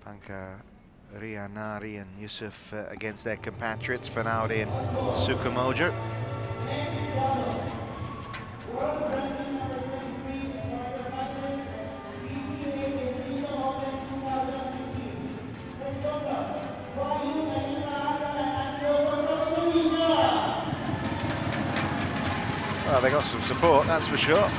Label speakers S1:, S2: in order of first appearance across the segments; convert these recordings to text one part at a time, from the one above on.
S1: Pankaryanira and Yusuf against their compatriots Fanaudi and Sukumojo. Well, they got some support, that's for sure.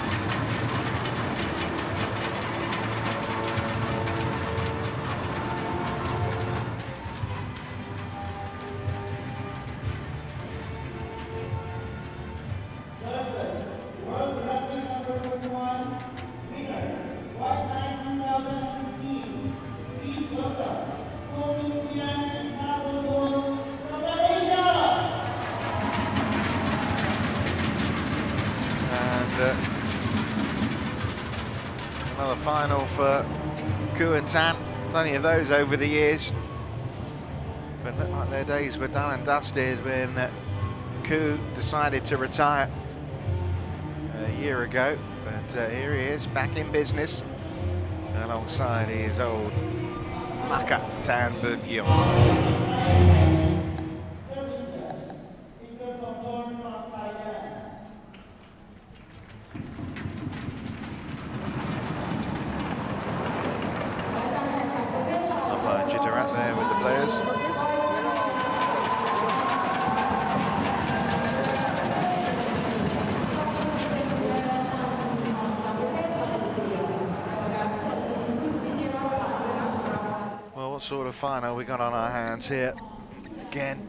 S1: Another final for Keat. Plenty of those over the years. But looked like their days were done and dusted when Keat decided to retire a year ago. But here he is, back in business, alongside his old Maka Tan Bugyo. There with the players. Well, what sort of final we got on our hands here? Again,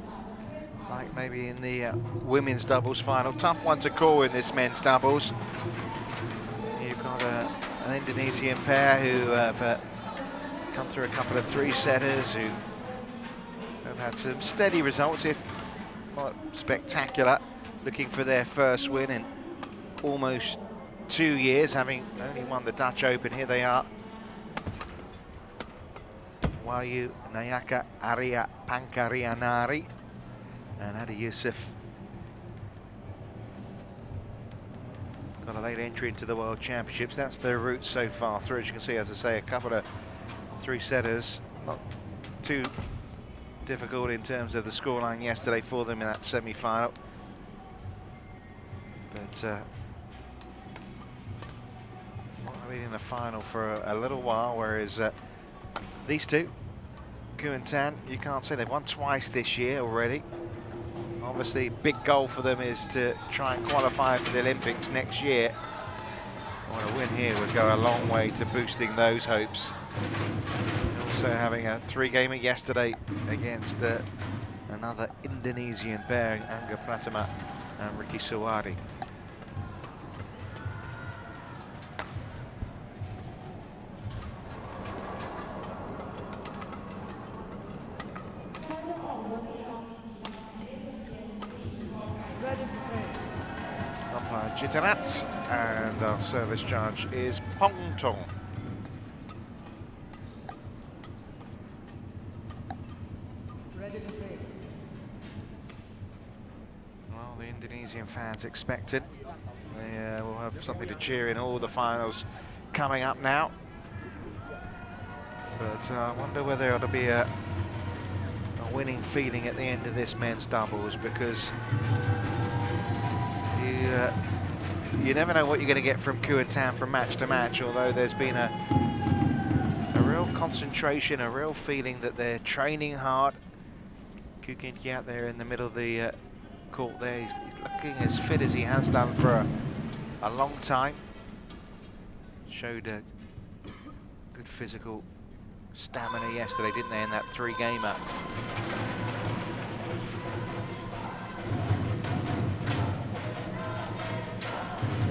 S1: like maybe in the women's doubles final. Tough one to call in this men's doubles. You've got an Indonesian pair who have come through a couple of three-setters who have had some steady results, if not spectacular, looking for their first win in almost 2 years, having only won the Dutch Open. Here they are. Wahyu, Nayaka, Arya, Pankaryanira, and Arya Yusuf. Got a late entry into the World Championships. That's their route so far through. As you can see, as I say, a couple of three-setters, not too difficult in terms of the scoreline yesterday for them in that semi-final. But not been in the final for a little while, whereas these two, Keat, you can't say they've won twice this year already. Obviously, big goal for them is to try and qualify for the Olympics next year. Well, a win here would go a long way to boosting those hopes. Also having a three-gamer yesterday against another Indonesian pair, Angga Pratama and Ricky Suwari. Umpire Jitarat, and our service charge is Pong Tong. Well, the Indonesian fans expected. They will have something to cheer in all the finals coming up now. But I wonder whether there ought to be a winning feeling at the end of this men's doubles, because you never know what you're going to get from Keat from match to match, although there's been a real concentration, a real feeling that they're training hard. Keat there in the middle of the court there, he's looking as fit as he has done for a long time. Showed a good physical stamina yesterday, didn't they, in that three-gamer.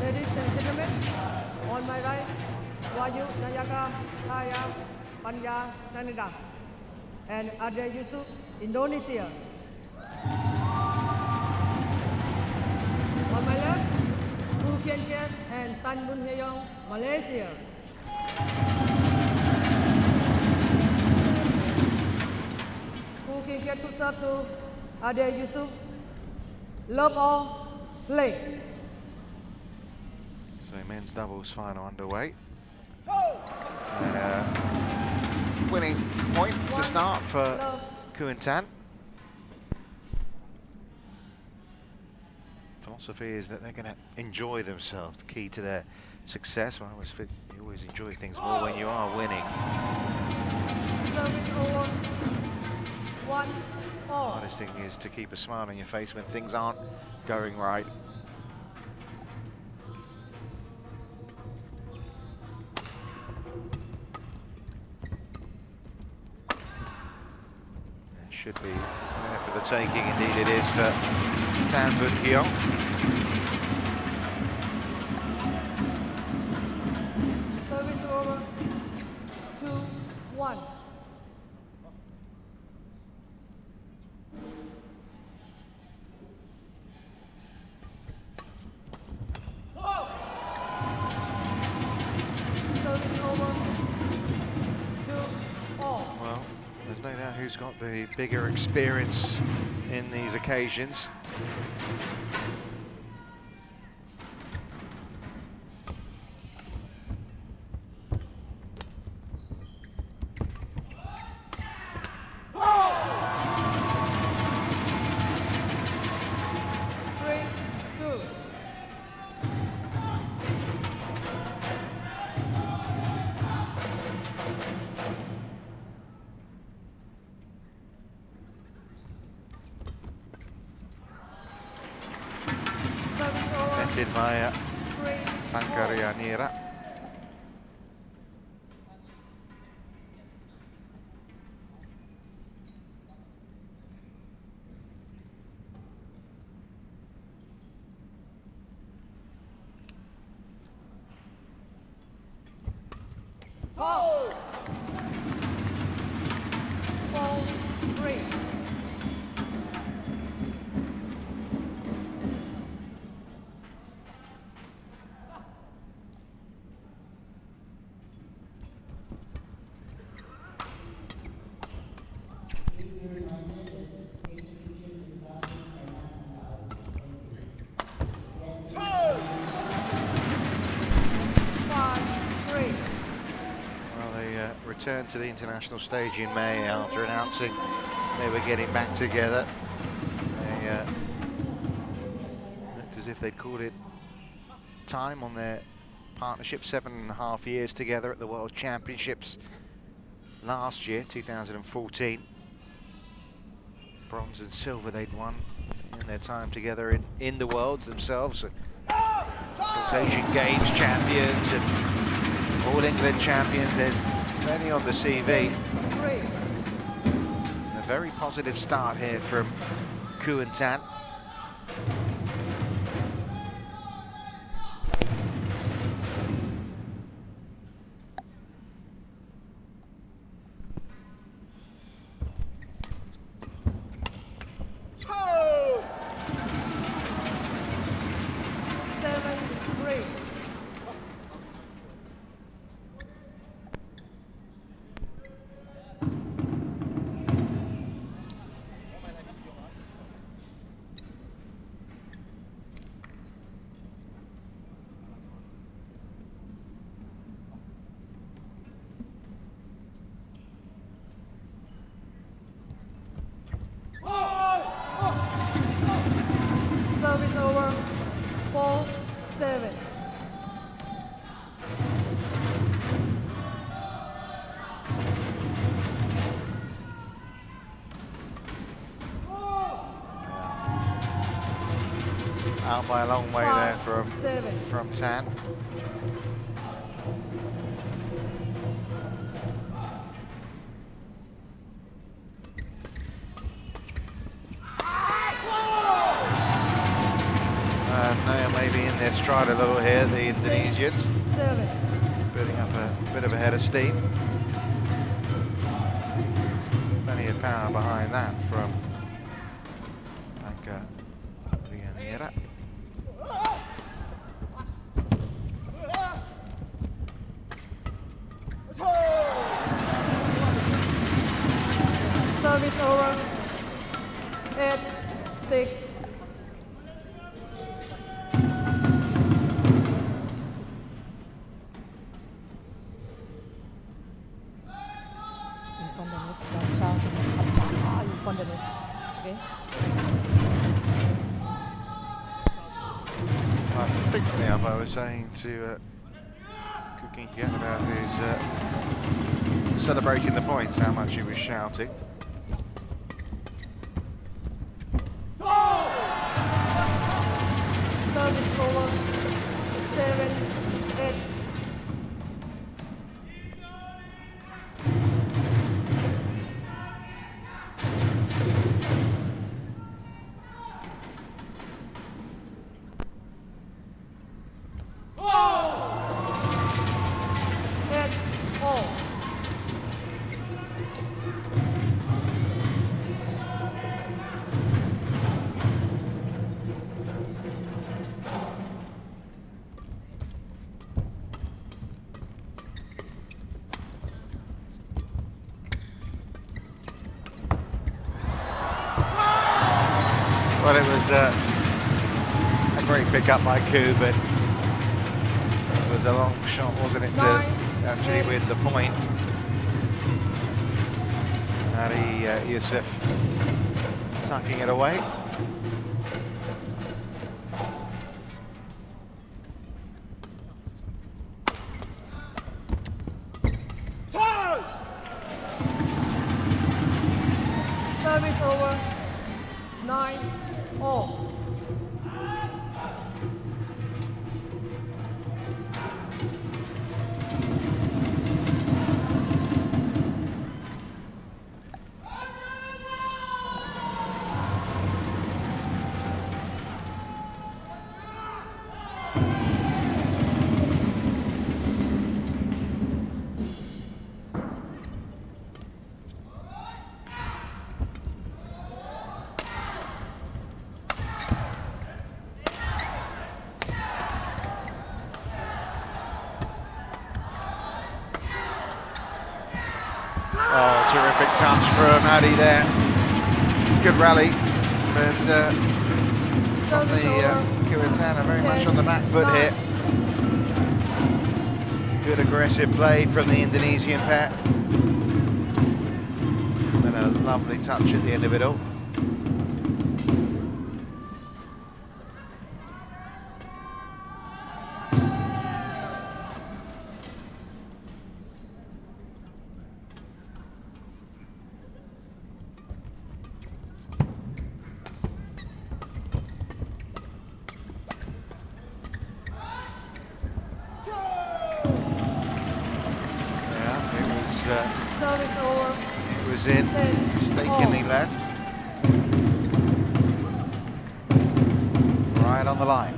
S2: Ladies and gentlemen, on my right, Wahyu, Nayaka, Arya, Pankaryanira, and Arya Yusuf, Indonesia. On my left, Kien and Heong, Malaysia. Kien to serve to Arya Yusuf. Love all, play.
S1: So men's doubles final underway. winning point to start for
S2: Love.
S1: Kien. Philosophy is that they're going to enjoy themselves, the key to their success. Well, I always think you always enjoy things more when you are winning.
S2: Service over. 1-all.
S1: Hardest thing is to keep a smile on your face when things aren't going right. It should be there for the taking, indeed it is for Boon Heong.
S2: Service over. 2-1. Service over. 2-all.
S1: Well, there's no doubt who's got the bigger experience in these occasions. Netted by Pankaryanira.
S2: Oh! 4-3.
S1: Returned to the international stage in May after announcing they were getting back together. They looked as if they'd called it time on their partnership, 7.5 years together at the World Championships last year, 2014. Bronze and silver they'd won in their time together in the Worlds themselves. Asian Games champions and All England champions. There's plenty on the CV. A very positive start here from Kien.
S2: Service over. 4-7.
S1: Out by a long way there from Tan. Naya maybe in their stride a little here, the Indonesians.
S2: 6-7.
S1: Building up a bit of a head of steam. Plenty of power behind that from Pankaryanira.
S2: Service over. 8-6. Don't shout. In front of the net. Okay?
S1: I think the umpire was saying to Kien about his celebrating the points, how much he was shouting.
S2: Service over. 7, 8.
S1: Well, it was a great pick-up by Keat, but it was a long shot, wasn't it, to actually win the point. Arya, Yusuf tucking it away.
S2: Service over. 9 all.
S1: Oh, terrific touch from Arya there. Good rally, but on the Keat very much on the back foot here. Good aggressive play from the Indonesian pair. And a lovely touch at the end of it all. It was in, mistakenly left. Right on the line.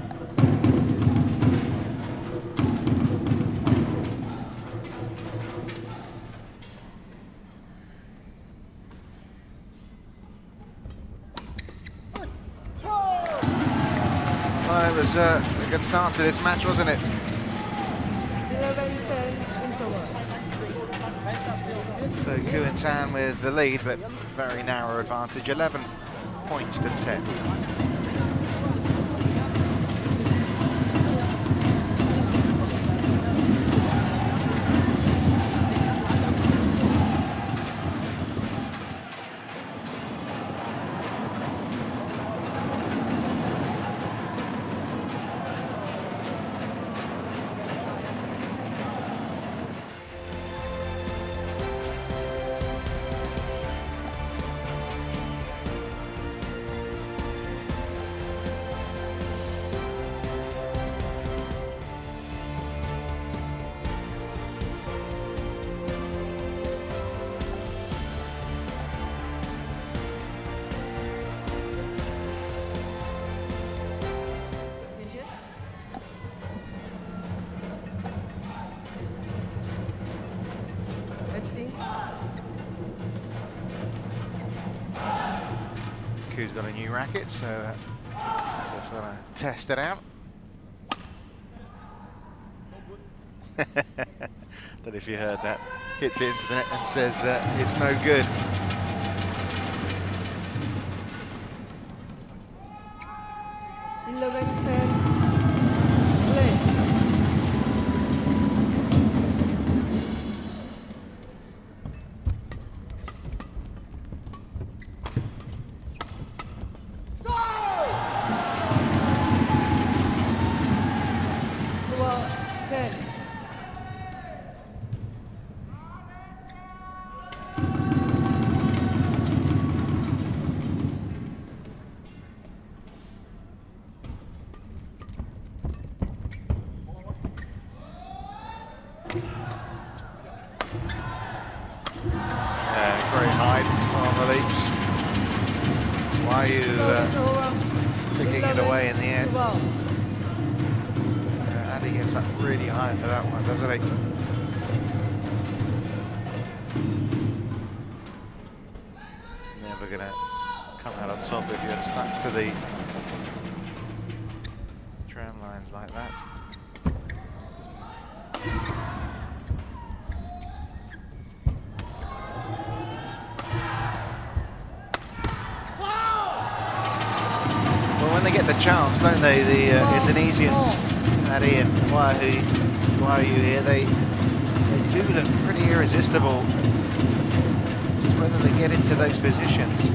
S1: Well, it was a good start to this match, wasn't it?
S2: 11-10 interval.
S1: So Keat with the lead, but very narrow advantage, 11 points to 10. Keat's got a new racket, so just want to test it out. Don't know if you heard that. Hits it into the net and says it's no good. very high on the leaps. Wahyu sticking it away in the end. And he gets up really high for that one, doesn't he? Never gonna come out on top if you're stuck to the tram lines like that. Well, when they get the chance, don't they, the Indonesians, Arya and Wahyu here, they do look pretty irresistible. Just whether they get into those positions.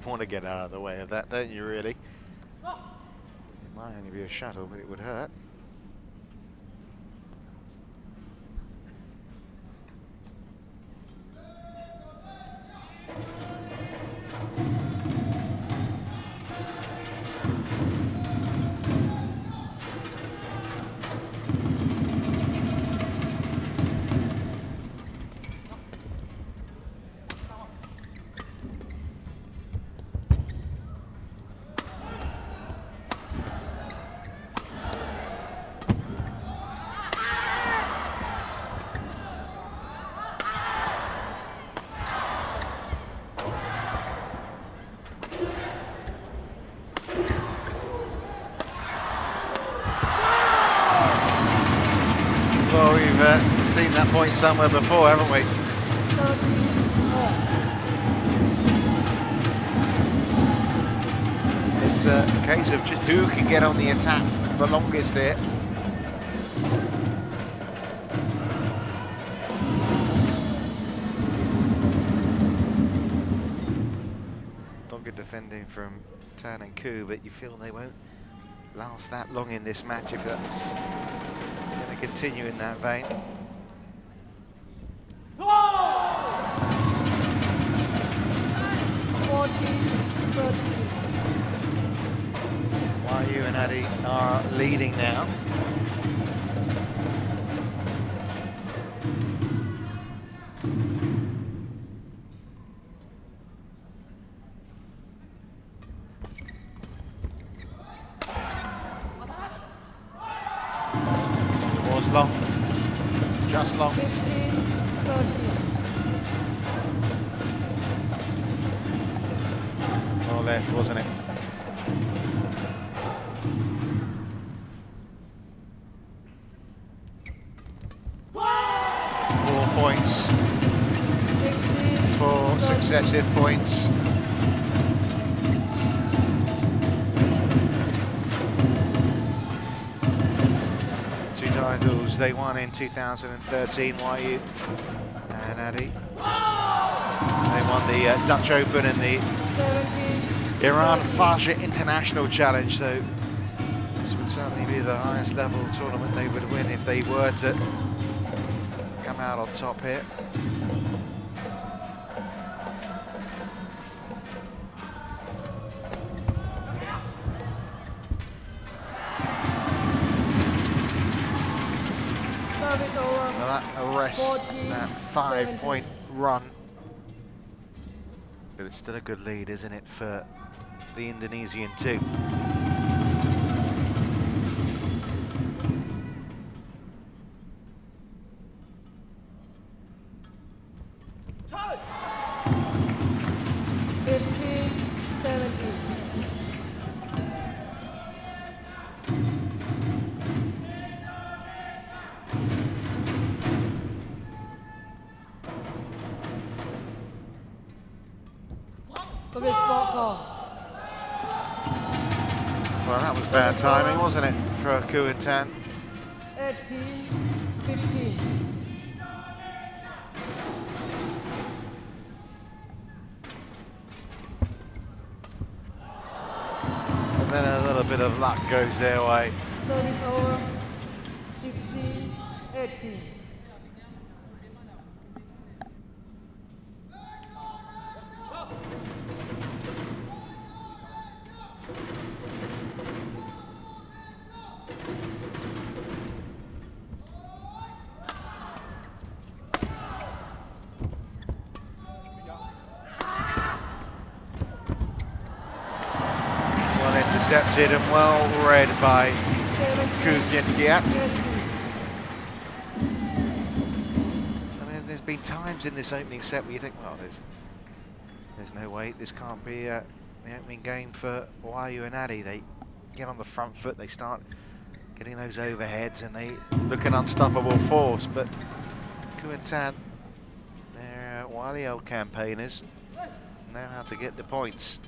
S1: Want to get out of the way of that, don't you, really? It might only be a shuttle, but it would hurt. Well, we've seen that point somewhere before, haven't we? It's a case of just who can get on the attack the longest here. Dogged defending from Tan and Koo, but you feel they won't last that long in this match if that's going to continue in that vein. Wahyu and Arya are leading now. Was long, just long.
S2: 15-13.
S1: More left, wasn't it? Points, 4 successive points. Two titles they won in 2013, Wahyu and Arya. They won the Dutch Open and the Iran Fasha International Challenge, so this would certainly be the highest level tournament they would win if they were to come out on top here. Well, that arrests that 5-point run. But it's still a good lead, isn't it, for the Indonesian too? Well, that was bad timing, wasn't it, for Koo and Tan?
S2: 18-15.
S1: And then little bit of luck goes their way.
S2: Service over. 16-18.
S1: Well intercepted and well read by Keat. I mean, there's been times in this opening set where you think, well, there's no way this can't be the opening game for Wahyu and Arya. They get on the front foot, they start getting those overheads, and they look an unstoppable force. But Keat, they're wily old campaigners, know how to get the points.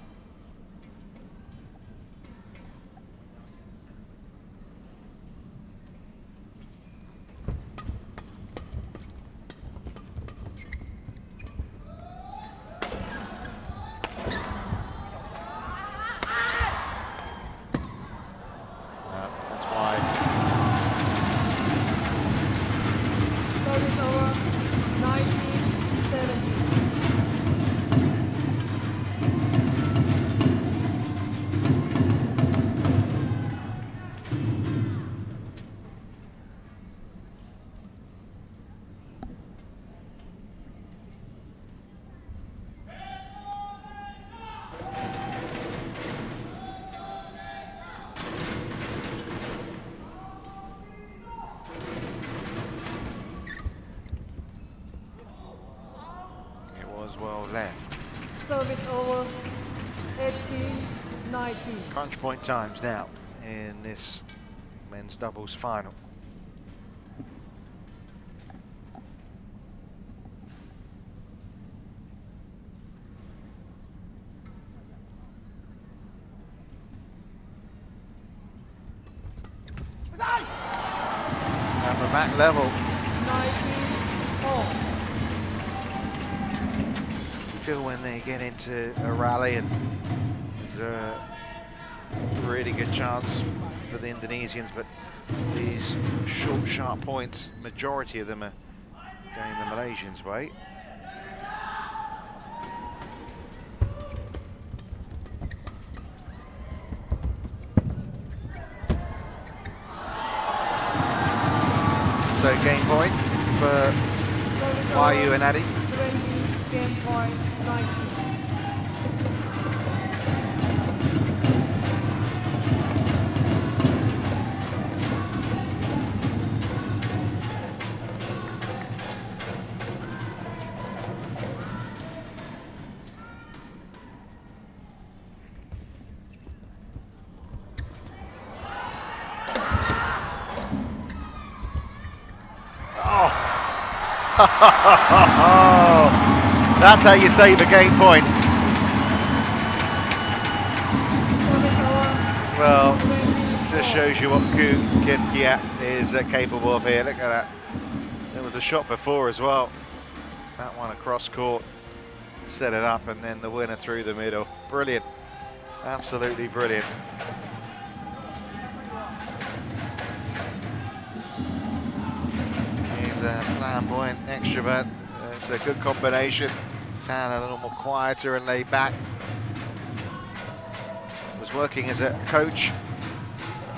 S1: Well left.
S2: Service over. 18-19.
S1: Crunch point times now in this men's doubles final. And we're back level.
S2: 19-all.
S1: Feel when they get into a rally, and there's a really good chance for the Indonesians, but these short, sharp points, majority of them are going the Malaysians' way. So game point for Wahyu and Arya.
S2: 20 game point. 19.
S1: That's how you save a game point. Well, just shows you what Keat is capable of here. Look at that. There was a shot before as well. That one across court, set it up, and then the winner through the middle. Brilliant. Absolutely brilliant. He's a flamboyant extrovert. It's a good combination. Tan a little more quieter and laid back. Was working as a coach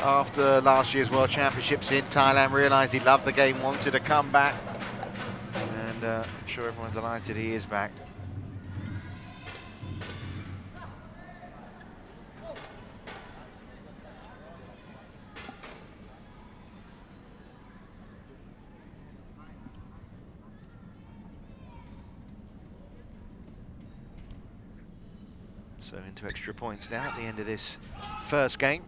S1: after last year's World Championships in Thailand. Realised he loved the game, wanted to come back, and I'm sure everyone's delighted he is back. So into extra points now at the end of this first game.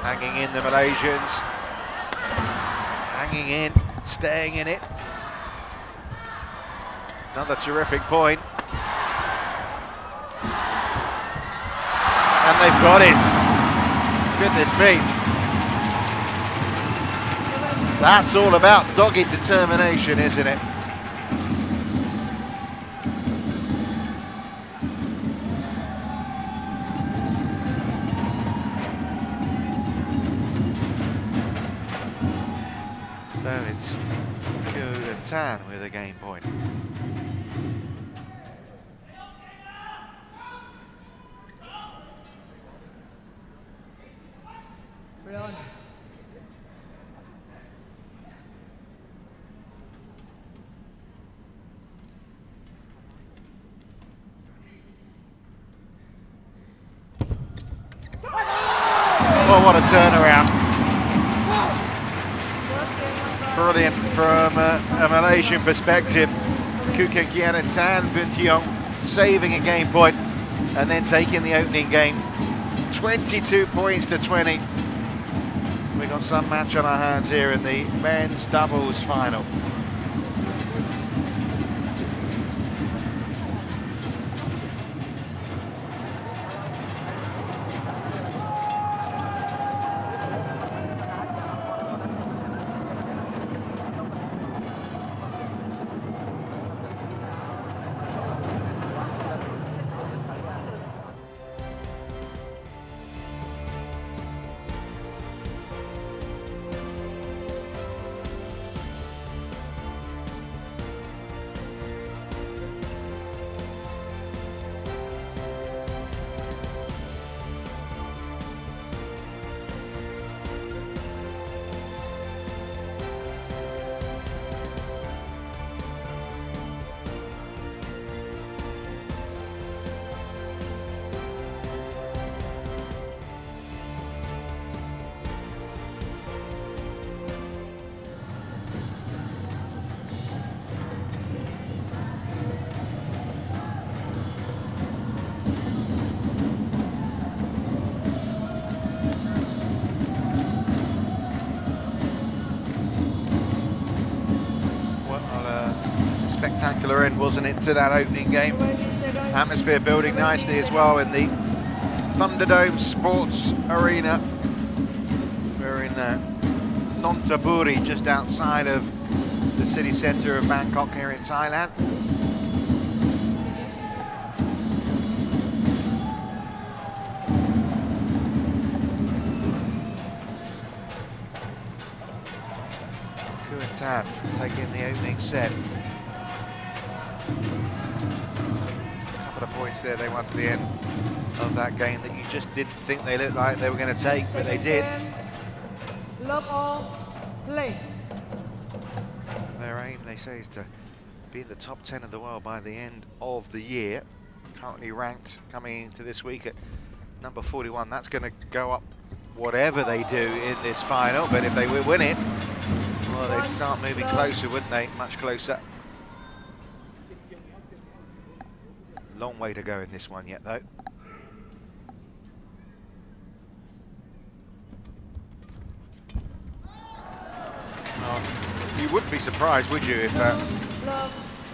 S1: Hanging in the Malaysians. Hanging in, staying in it. Another terrific point. And they've got it. Goodness me. That's all about dogged determination, isn't it? So it's Keat with a game point.
S2: Brilliant.
S1: Oh, what a turnaround. Brilliant from a Malaysian perspective. Kien and Heong saving a game point and then taking the opening game. 22 points to 20. We've got some match on our hands here in the men's doubles final. Spectacular end, wasn't it, to that opening game? Atmosphere building nicely as well in the Thunderdome Sports Arena. We're in Nonthaburi, just outside of the city centre of Bangkok here in Thailand. Keat taking the opening set. Couple of points there they won to the end of that game that you just didn't think they looked like they were going to take, but they did.
S2: Love all, play.
S1: Their aim, they say, is to be in the top 10 of the world by the end of the year. Currently ranked coming into this week at number 41. That's going to go up whatever they do in this final, but if they win it, well, they'd start moving closer, wouldn't they? Much closer. Long way to go in this one yet, though. You wouldn't be surprised, would you, if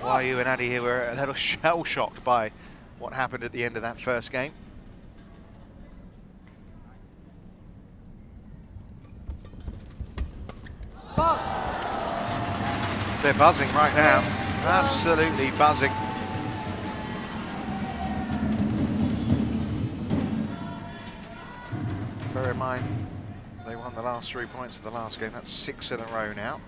S1: Wahyu and Arya here were a little shell-shocked by what happened at the end of that first game. They're buzzing right now, absolutely buzzing. Bear in mind, they won the last 3 points of the last game. That's 6 in a row now.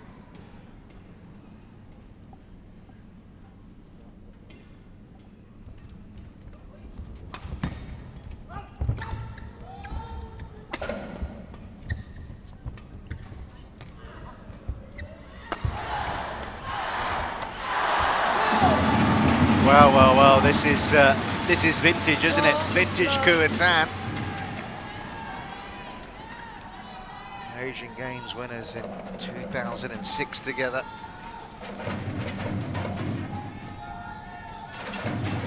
S1: Well, this is vintage, isn't it? Vintage Keat. Asian Games winners in 2006 together.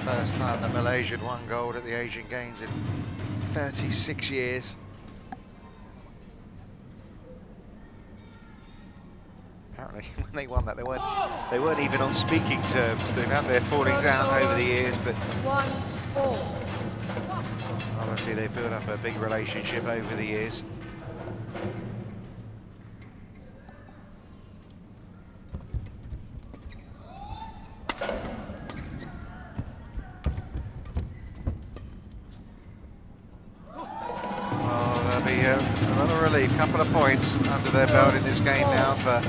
S1: First time that Malaysia had won gold at the Asian Games in 36 years. Apparently, when they won that, they weren't even on speaking terms. They've had their fallings out over the years, but
S2: 1-4.
S1: obviously they built up a big relationship over the years. couple of points under their belt in this game now for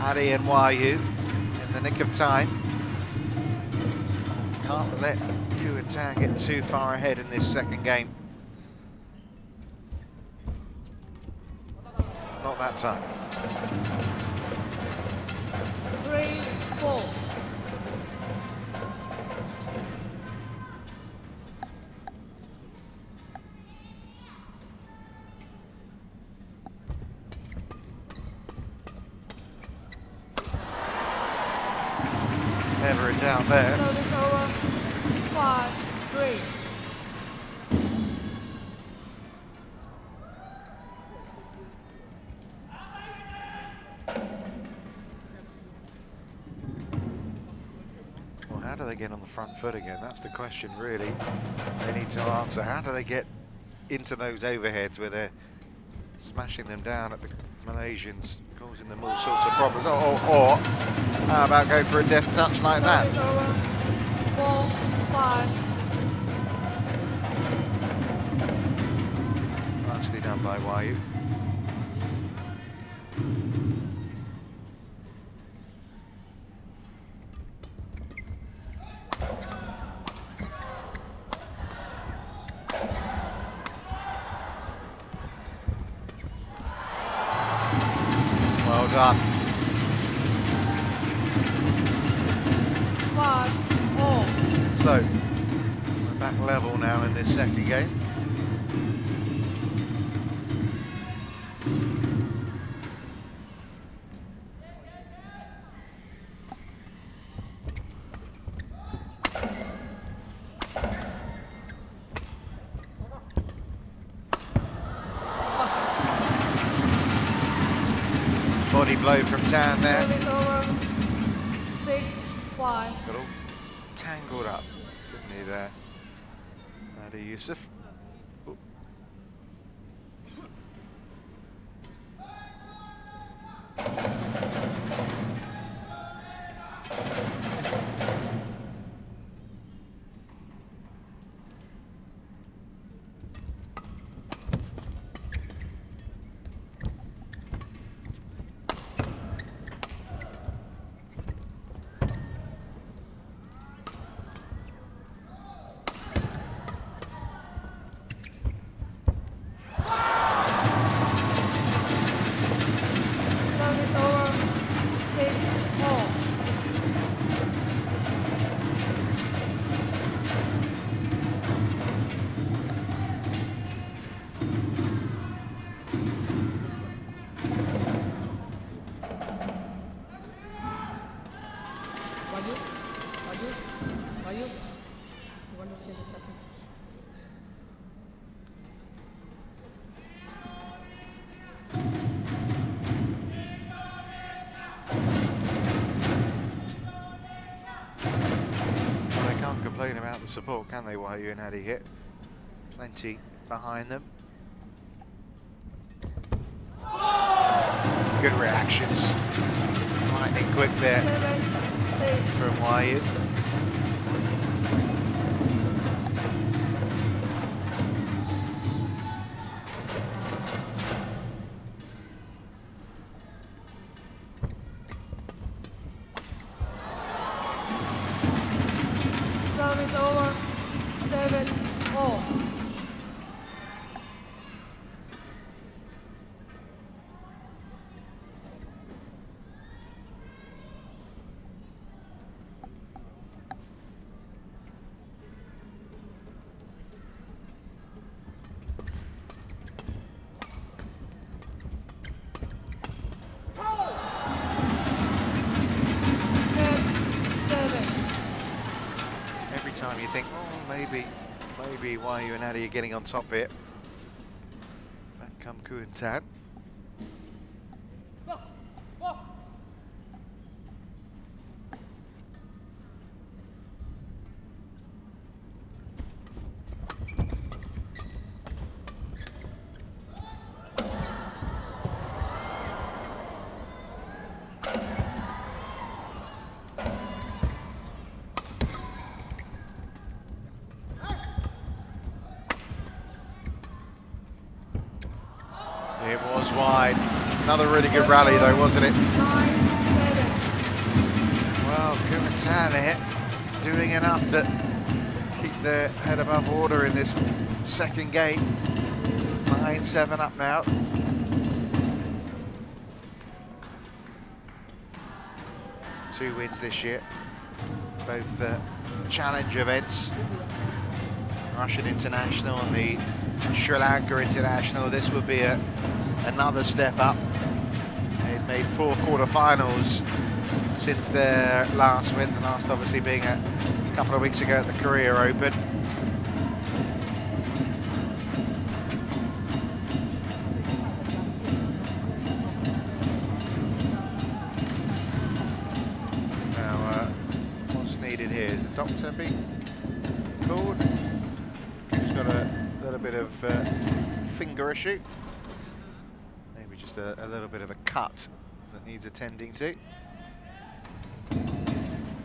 S1: Arya and Wahyu in the nick of time. Can't let Keat get too far ahead in this second game. Not that time.
S2: 3-4.
S1: Never in doubt there.
S2: So it's over. 5-3.
S1: Well, how do they get on the front foot again? That's the question, really. They need to answer. How do they get into those overheads where they're smashing them down at the Malaysians, causing them all sorts of problems? Or how about go for a deft touch like that?
S2: It's over. 4-5.
S1: Nicely done by Wahyu. Well done.
S2: 5-4.
S1: So, we're back level now in this second game. Body blow from Tan there.
S2: Service over. 6-5.
S1: Got all tangled up, didn't he, there? Yusuf. Ooh.
S2: Service over. 6-4. Wahyu. You want to change the setting?
S1: Well, they can't complain about the support, can they, Wahyu and Adi hit? Plenty behind them. Good reactions. Lightning quick there
S2: 7-6.
S1: from Wahyu.
S2: Service over. 7-4.
S1: Every time you think, oh, maybe Wahyu and Adi are getting on top here. Back come Keat. wide. Another really good rally though, wasn't it?
S2: 9-7.
S1: Well, Kumantan here doing enough to keep their head above water in this second game. 9-7 up now. Two wins this year, both challenge events. Russian International and the Sri Lanka International. This would be another step up. They've made 4 quarterfinals since their last win, the last obviously being a couple of weeks ago at the Korea Open. Now, what's needed here? Is the doctor being called? He's got a little bit of finger issue. Maybe just a little bit of a cut that needs attending to.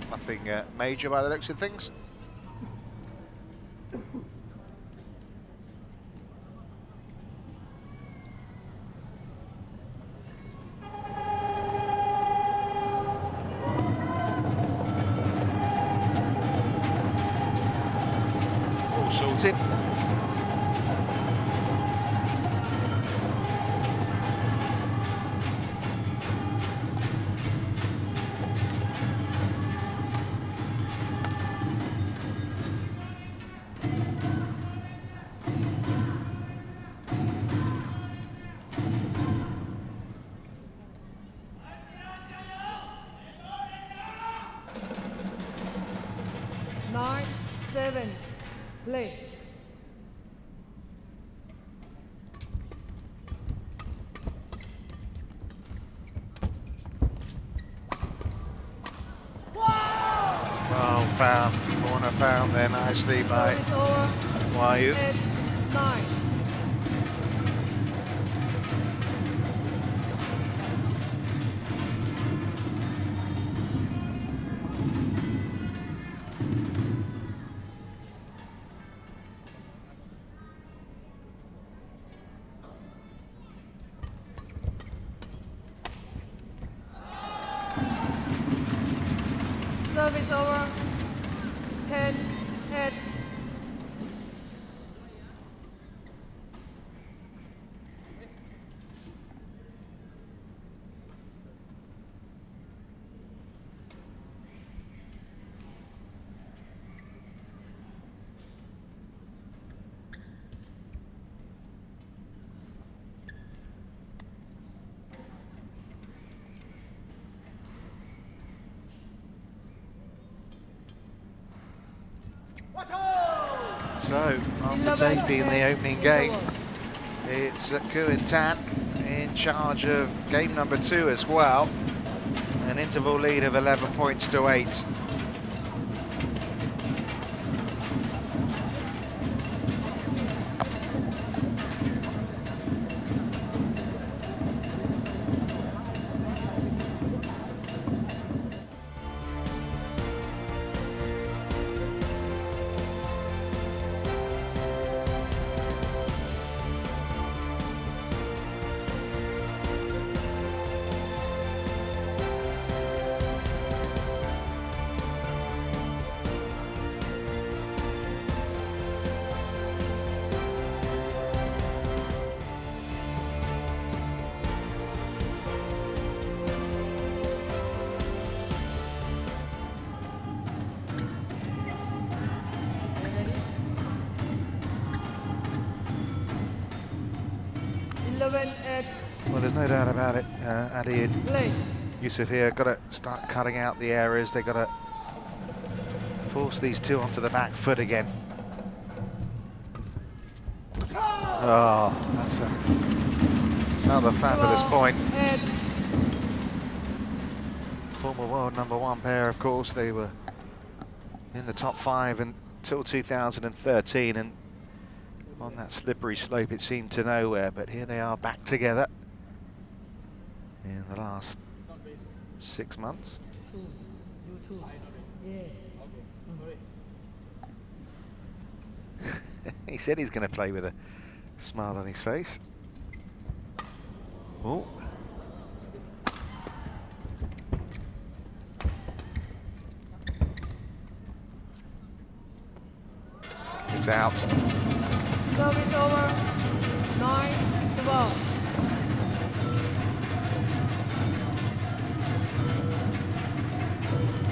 S1: Nothing major by the looks of things. All sorted.
S2: Play.
S1: Well found, corner found there nicely by Wahyu.
S2: 8-9. Service over. 10-8.
S1: So, after taking the opening game, it's Kumantan in charge of game number 2 as well. An interval lead of 11 points to 8. Well, there's no doubt about it. Arya and Yusuf here got to start cutting out the errors. They've got to force these two onto the back foot again. Oh, that's another fabulous point. Former world #1 pair, of course. They were in the top 5 until 2013, and on that slippery slope it seemed to nowhere, but here they are back together in the last 6 months.
S2: Yes.
S1: He said he's going to play with a smile on his face. Oh. It's out.
S2: Service over. 9-12.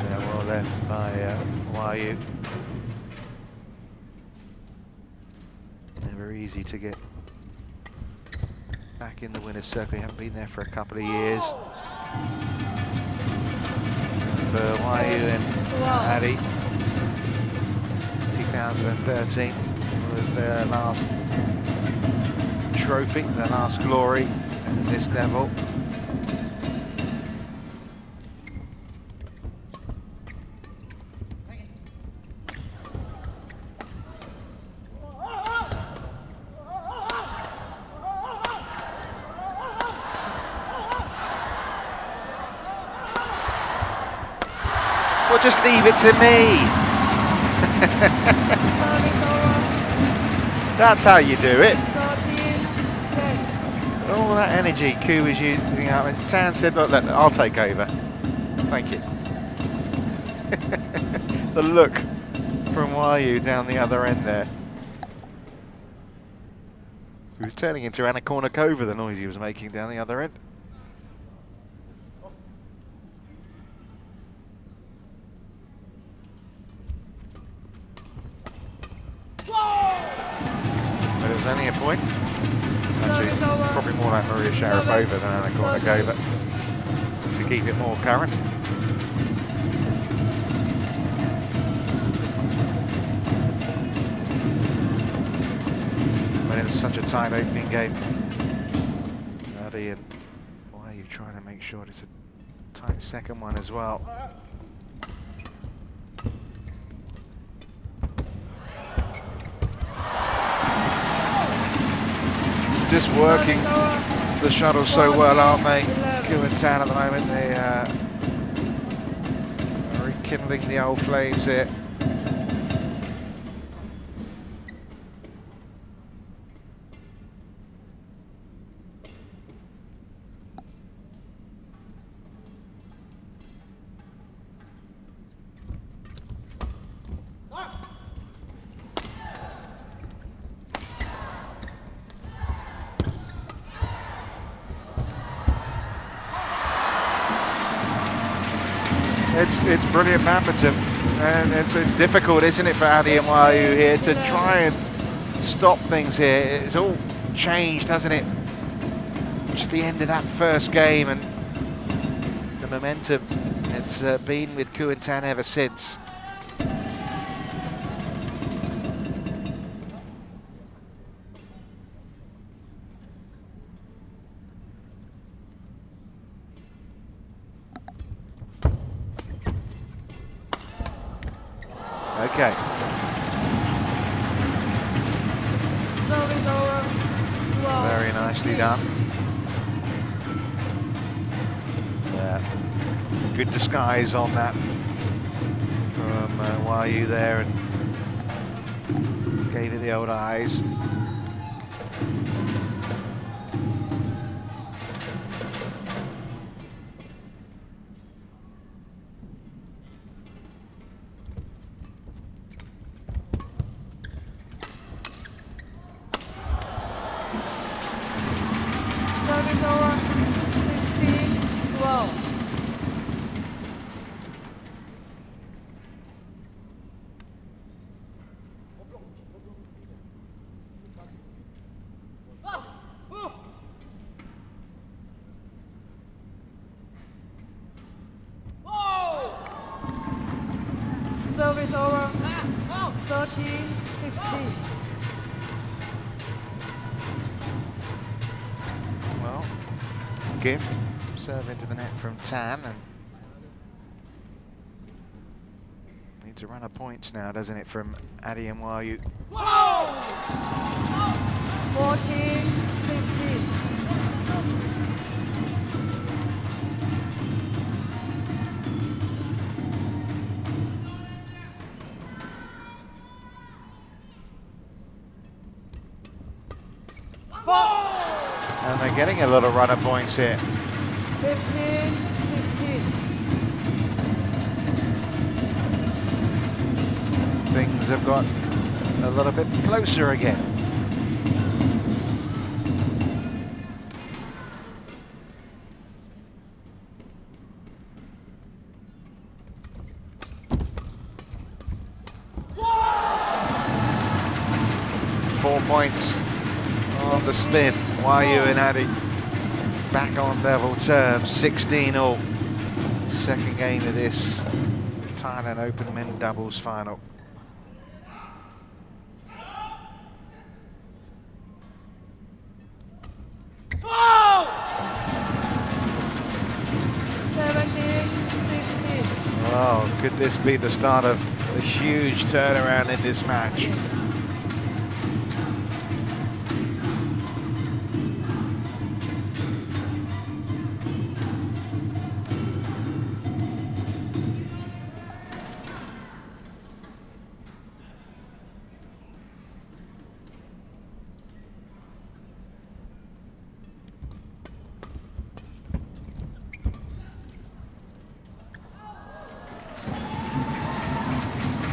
S1: Yeah, well left by Wahyu. Never easy to get back in the winner's circle. You haven't been there for a couple of years. And for Wahyu and Arya, 2013 was their last trophy, their last glory at this level. Well, just leave it to me. That's how you do it.
S2: 13-10.
S1: All that energy Koo was using up, and Tan said, look, I'll take over. Thank you. The look from Wahyu down the other end there. He was turning into Anna Kournikova, the noise he was making down the other end. But it was only a point. Actually, probably more like Maria Sharapova than Anna Kournikova to keep it more current. But it was such a tight opening game. Arya and Wahyu trying to make sure it's a tight second one as well. Just working the shuttle so well, aren't they? Koo and Tan at the moment, they are rekindling the old flames here. It's brilliant badminton, and it's difficult, isn't it, for Arya and Wahyu here to try and stop things here. It's all changed, hasn't it? Just the end of that first game, and the momentum it's been with Koo and Tan ever since. Okay.
S2: Service over. 12.
S1: Very nicely done. Yeah. Good disguise on that from Wahyu there, and gave it the old eyes.
S2: Service over. 16-12. Service over. 13-16.
S1: Well, gift serve into the net from Tan, and needs a run of points now, doesn't it, from Arya and Wahyu?
S2: 14-16.
S1: And they're getting a lot of runner points here.
S2: 15-16.
S1: Things have got a little bit closer again. Points on the spin. Wahyu and Arya back on level terms, 16-all. Second game of this Thailand Open men doubles final.
S2: Oh! 17-16.
S1: Oh, could this be the start of a huge turnaround in this match?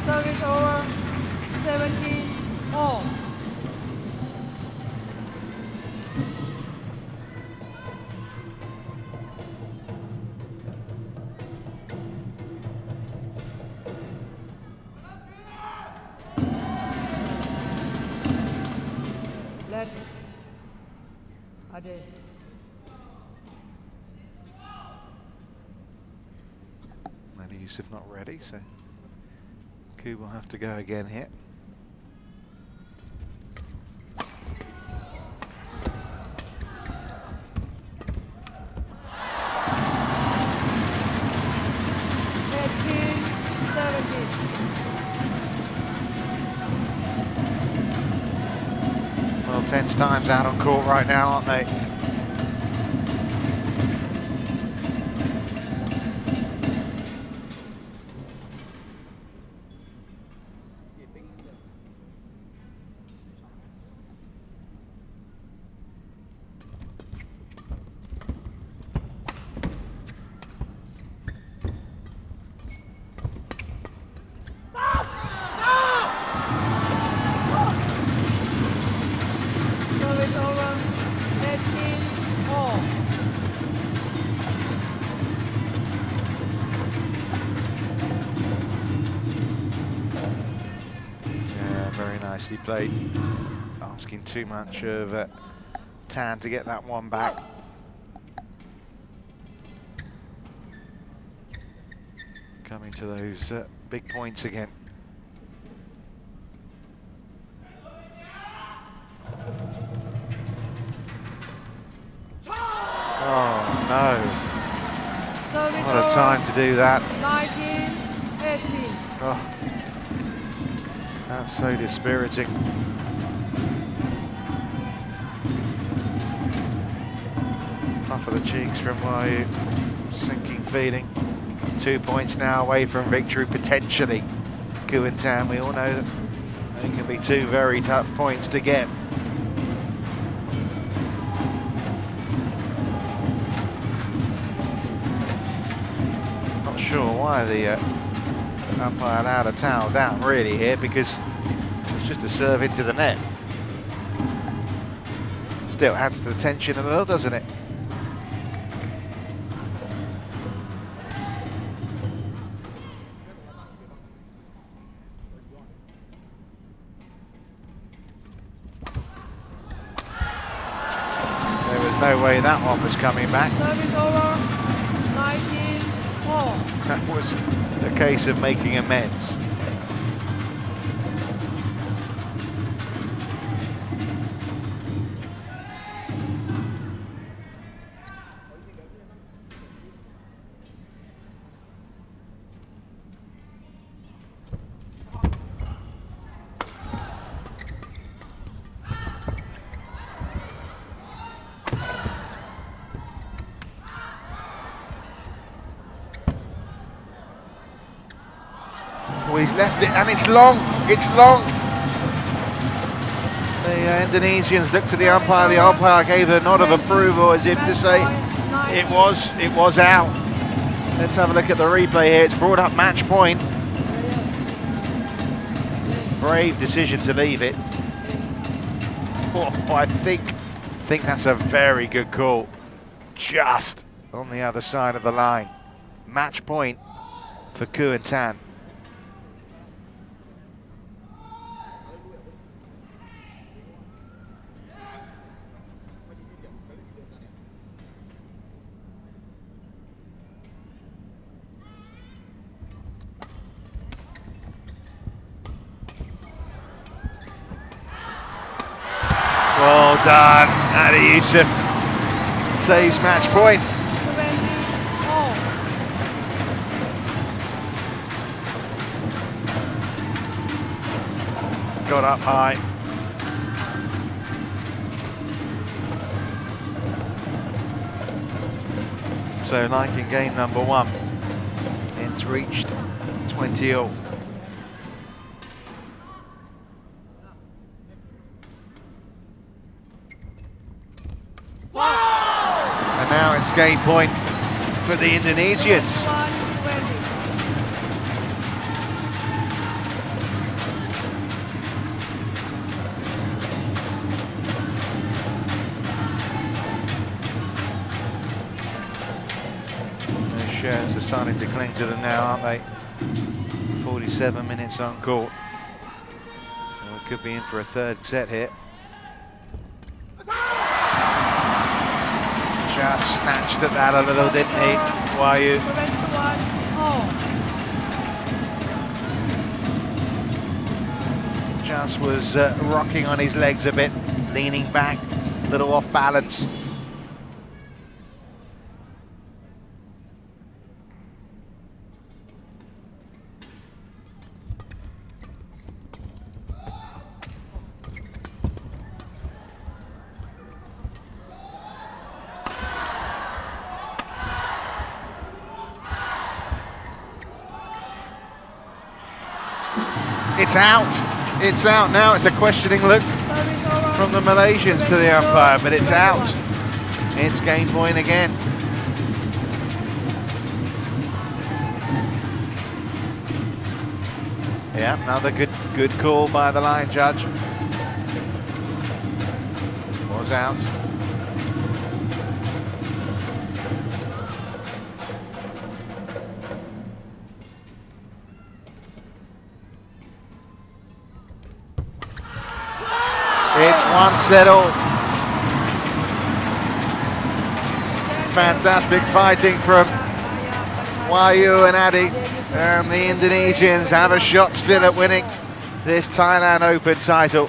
S2: Service over, 17-all. Let Arya.
S1: Maybe Yusuf not ready, so Keat will have to go again here. Well, tense times out on court right now, aren't they?
S2: Service over, 18-all.
S1: Yeah, very nicely played. Asking too much of Tan to get that one back. Coming to those big points again. Oh no.
S2: Service
S1: What a
S2: over,
S1: time to do that.
S2: 19-18.
S1: Oh, that's so dispiriting. Puff of the cheeks from Wahyu. Sinking feeling. 2 points now away from victory potentially. Keat and Tan, we all know that they can be two very tough points to get. Not sure why the umpire allowed a towel down really here, because it's just a serve into the net. Still adds to the tension a little, doesn't it? No way that one was coming back.
S2: Service over, 19-all.
S1: That was a case of making amends. Oh, he's left it, and it's long. It's long. The Indonesians looked to the umpire. The umpire gave a nod of approval as if to say it was out. Let's have a look at the replay here. It's brought up match point. Brave decision to leave it. Oh, I think that's a very good call. Just on the other side of the line. Match point for Kien. Well done, Arya Yusuf saves match point. Got up high. So like in game number 1, it's reached 20-all. And now it's game point for the Indonesians. Their shirts are starting to cling to them now, aren't they? 47 minutes on court. Well, we could be in for a third set here. Just snatched at that a little, didn't he, Wahyu? Just was rocking on his legs a bit, leaning back, a little off balance. It's out. It's out now. It's a questioning look from the Malaysians to the umpire, but it's out. It's game point again. Yeah, another good call by the line judge. Was out. It's 1-all. Fantastic fighting from Wahyu and Adi. And the Indonesians have a shot still at winning this Thailand Open title.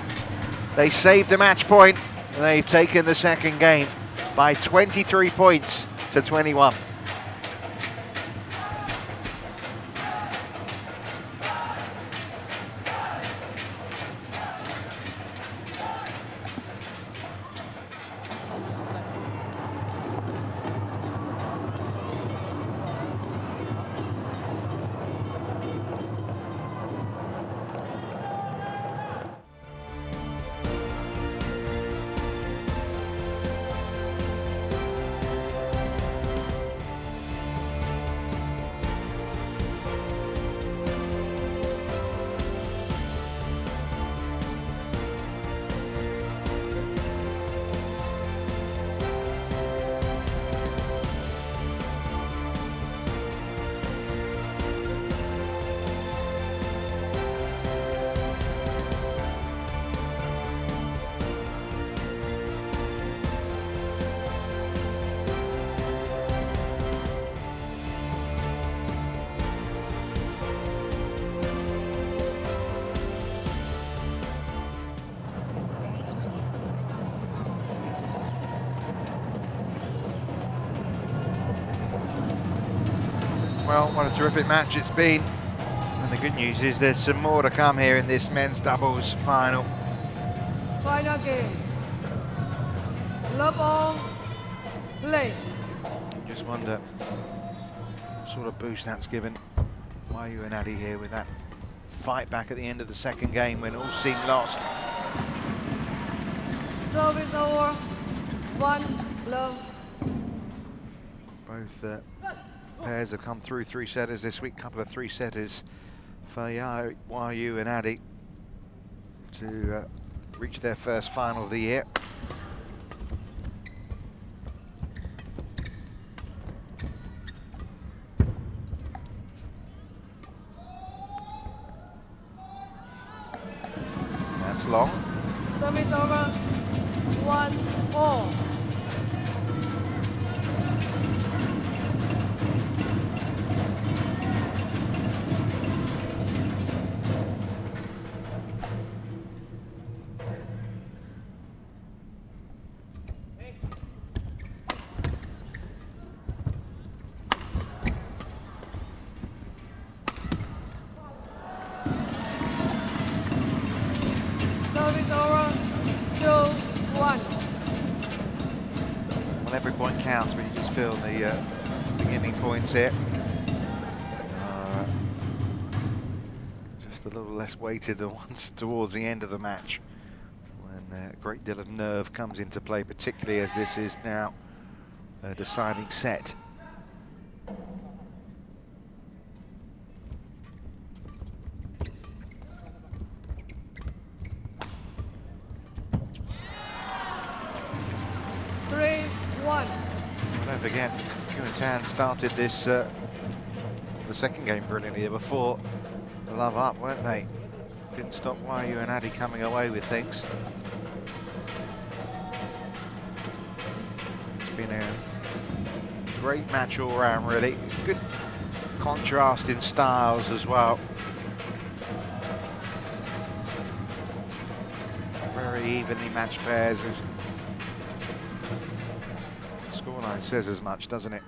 S1: They saved a match point. They've taken the second game by 23 points to 21. Well, what a terrific match it's been. And the good news is there's some more to come here in this men's doubles final.
S2: Final game. Love all, play.
S1: Just wonder what sort of boost that's given Wahyu and Adi here with that fight back at the end of the second game when all seemed lost.
S2: Service over. 1 love.
S1: Both pairs have come through 3-setters this week. Couple of 3-setters for Wahyu and Adi to reach their first final of the year. That's long.
S2: Service over. 1-all. Service over. 2-1.
S1: Well, every point counts, but you just feel the beginning points here. Just a little less weighted than ones towards the end of the match, when a great deal of nerve comes into play, particularly as this is now a deciding set. Don't forget, Keat started this the second game brilliantly here before the love up, weren't they? Didn't stop Wahyu and Adi coming away with things. It's been a great match all round, really. Good contrast in styles as well. Very evenly matched pairs. With scoreline says as much, doesn't it?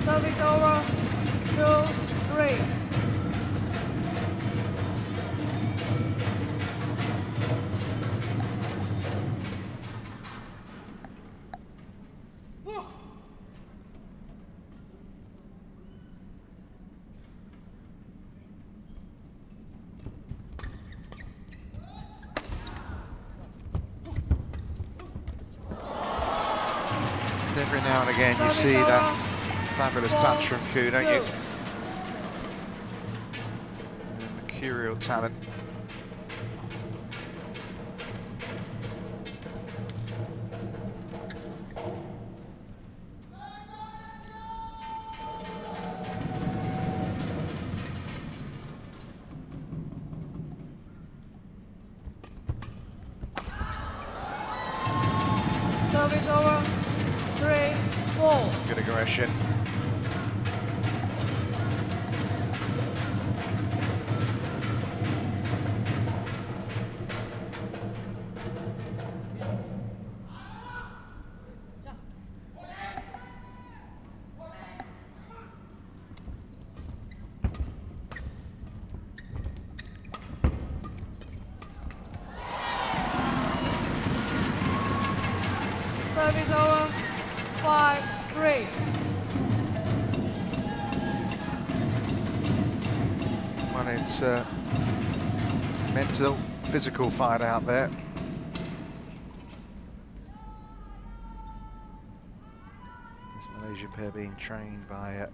S2: Service over. 2-3.
S1: Every now and again you see that fabulous touch from Keat, don't you? Mercurial talent.
S2: Service over. 3-4.
S1: Good aggression.
S2: Service over. 5-3.
S1: Well, it's a mental, physical fight out there. This Malaysian pair being trained by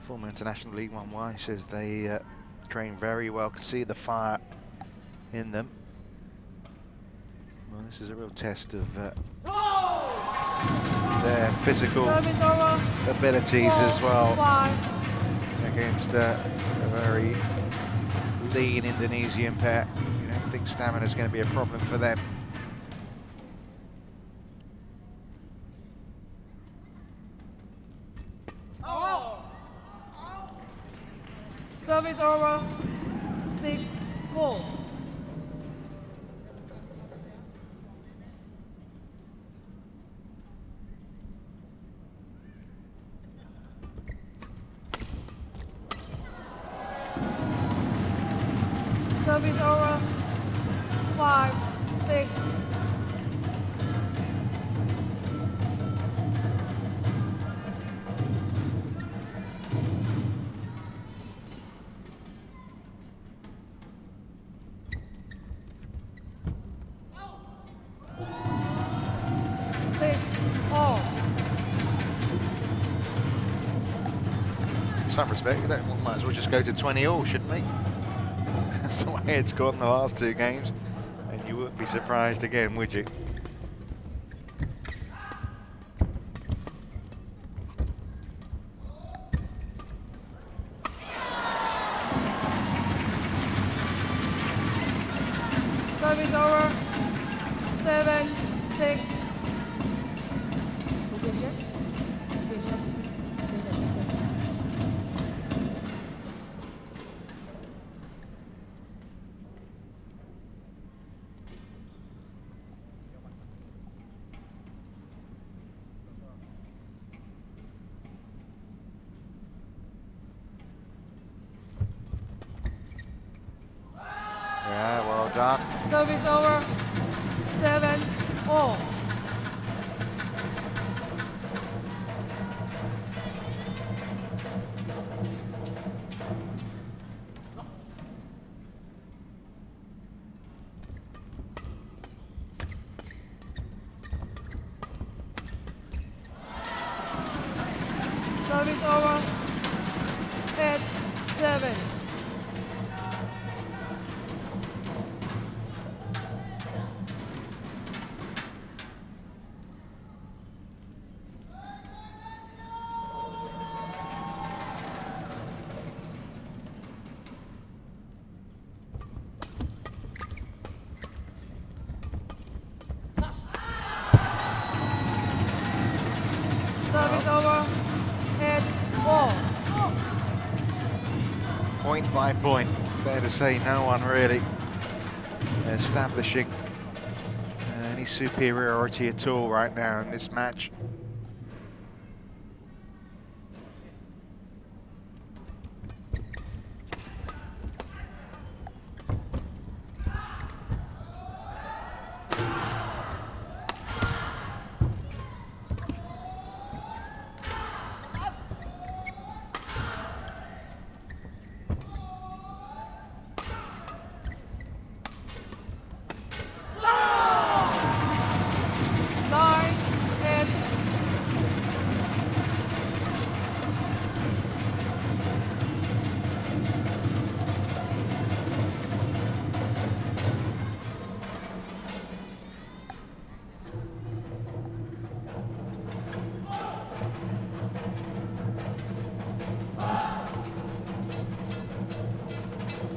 S1: former international League 1Y says they train very well, can see the fire in them. Well, this is a real test of their physical abilities as well, against a very lean Indonesian pair. You don't think stamina is going to be a problem for them.
S2: Service over. 6-4. Service over. 5-6.
S1: some respect, we might as well just go to 20 all, shouldn't we? That's the way it's gone the last 2 games. And you wouldn't be surprised again, would you?
S2: Service over. 7-6.
S1: Yeah, well done.
S2: Service over. 7-all. Service over. 8-7. Service over. 8-all.
S1: Point by point, fair to say no one really establishing any superiority at all right now in this match.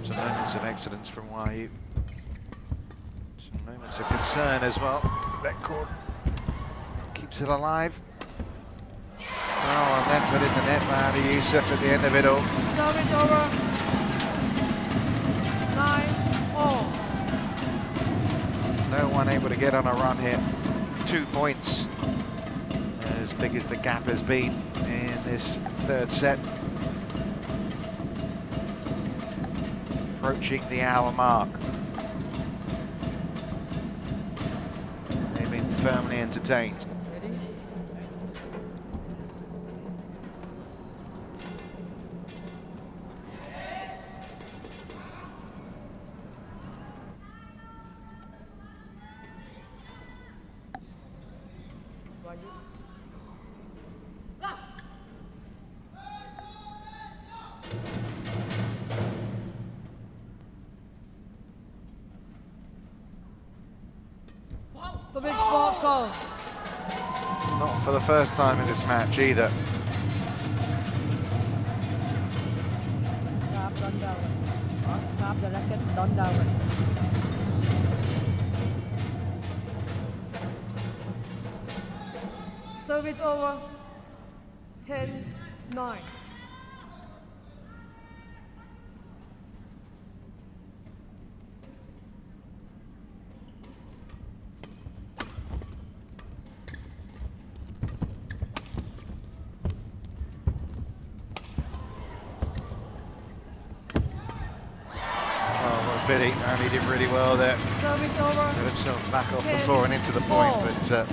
S1: Some moments of excellence from Wahyu. Some moments of concern as well. That cord keeps it alive. Oh, and then put in the net by Yusuf at the end of it all.
S2: Service over. 9-all.
S1: No one able to get on a run here. 2 points, as big as the gap has been in this 3rd set. Approaching the hour mark. They've been firmly entertained.
S2: Ready? Wahyu. So big fault call.
S1: Not for the first time in this match either.
S2: Sharp, don't down. Sharp the racket, don't down. Service over. 10-9.
S1: Pity, and he did really well there.
S2: Service over.
S1: Got himself back off the floor and into the point, but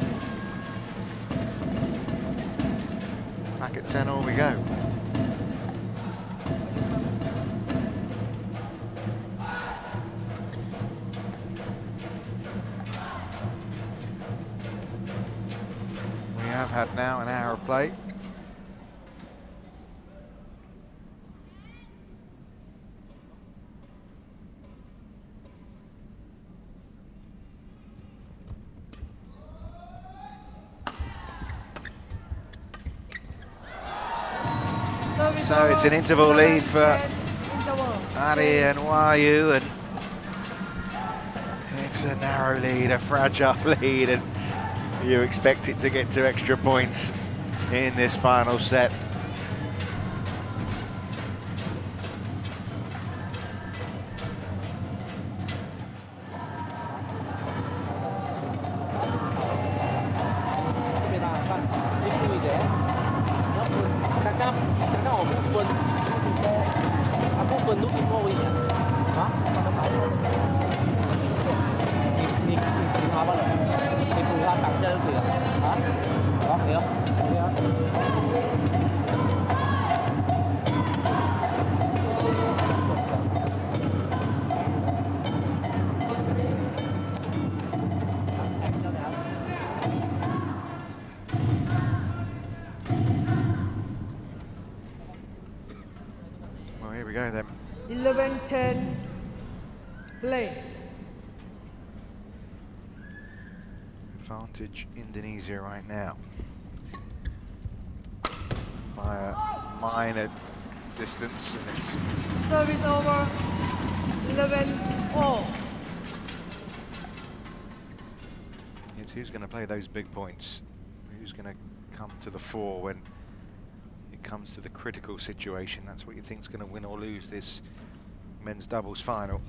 S1: back at 10 all we go. We have had now an hour of play. So it's an interval lead for
S2: 10 interval.
S1: Arya and Wahyu, and it's a narrow lead, a fragile lead, and you expect it to get to extra points in this final set. Well, here we go then.
S2: 11-10, play.
S1: Advantage Indonesia right now. By a minor distance, and it's
S2: Service over, 11-all.
S1: it's who's going to play those big points, who's going to come to the fore when it comes to the critical situation. That's what you think's going to win or lose this men's doubles final.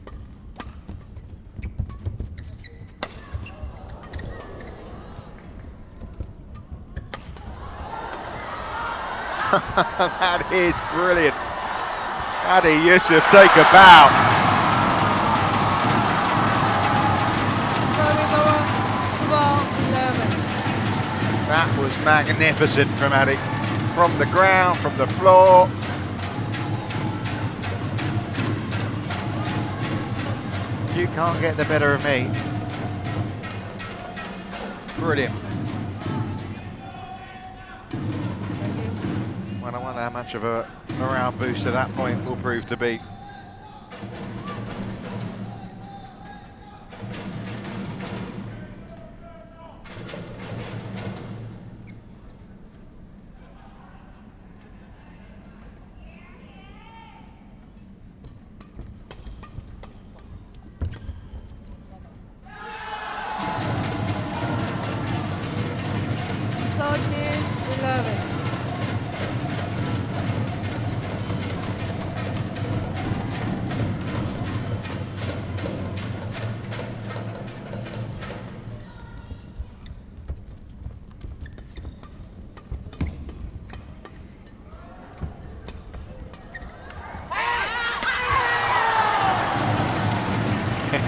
S1: That is brilliant. Adi Yusuf take a bow.
S2: Service over, 12-11.
S1: That was magnificent from Adi. From the ground, from the floor. You can't get the better of me. Brilliant. Well, I wonder how much of a morale booster that point will prove to be.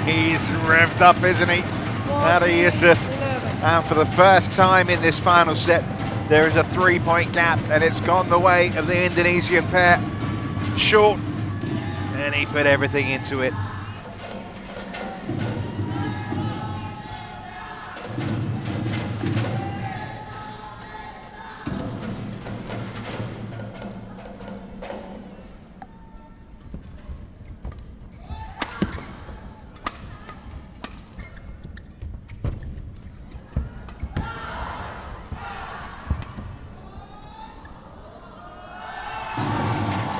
S1: He's revved up, isn't he? Adi Yusuf. And for the first time in this final set, there is a 3-point gap, and it's gone the way of the Indonesian pair. Short, and he put everything into it.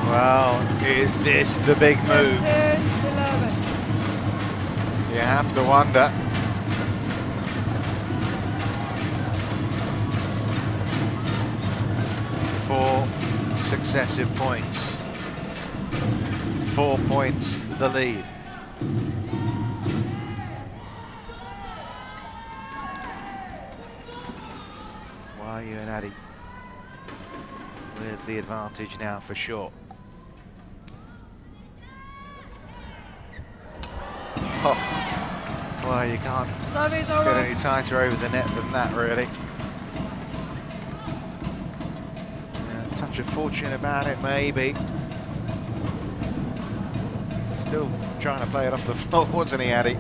S1: Well, is this the big move?
S2: 10-11.
S1: You have to wonder. Four successive points. 4 points the lead. Wahyu and Adi with the advantage now for sure. Oh, well, you can't
S2: Service
S1: get
S2: over.
S1: any tighter over the net than that, really. A touch of fortune about it, maybe. Still trying to play it off the floor, wasn't he, Adi?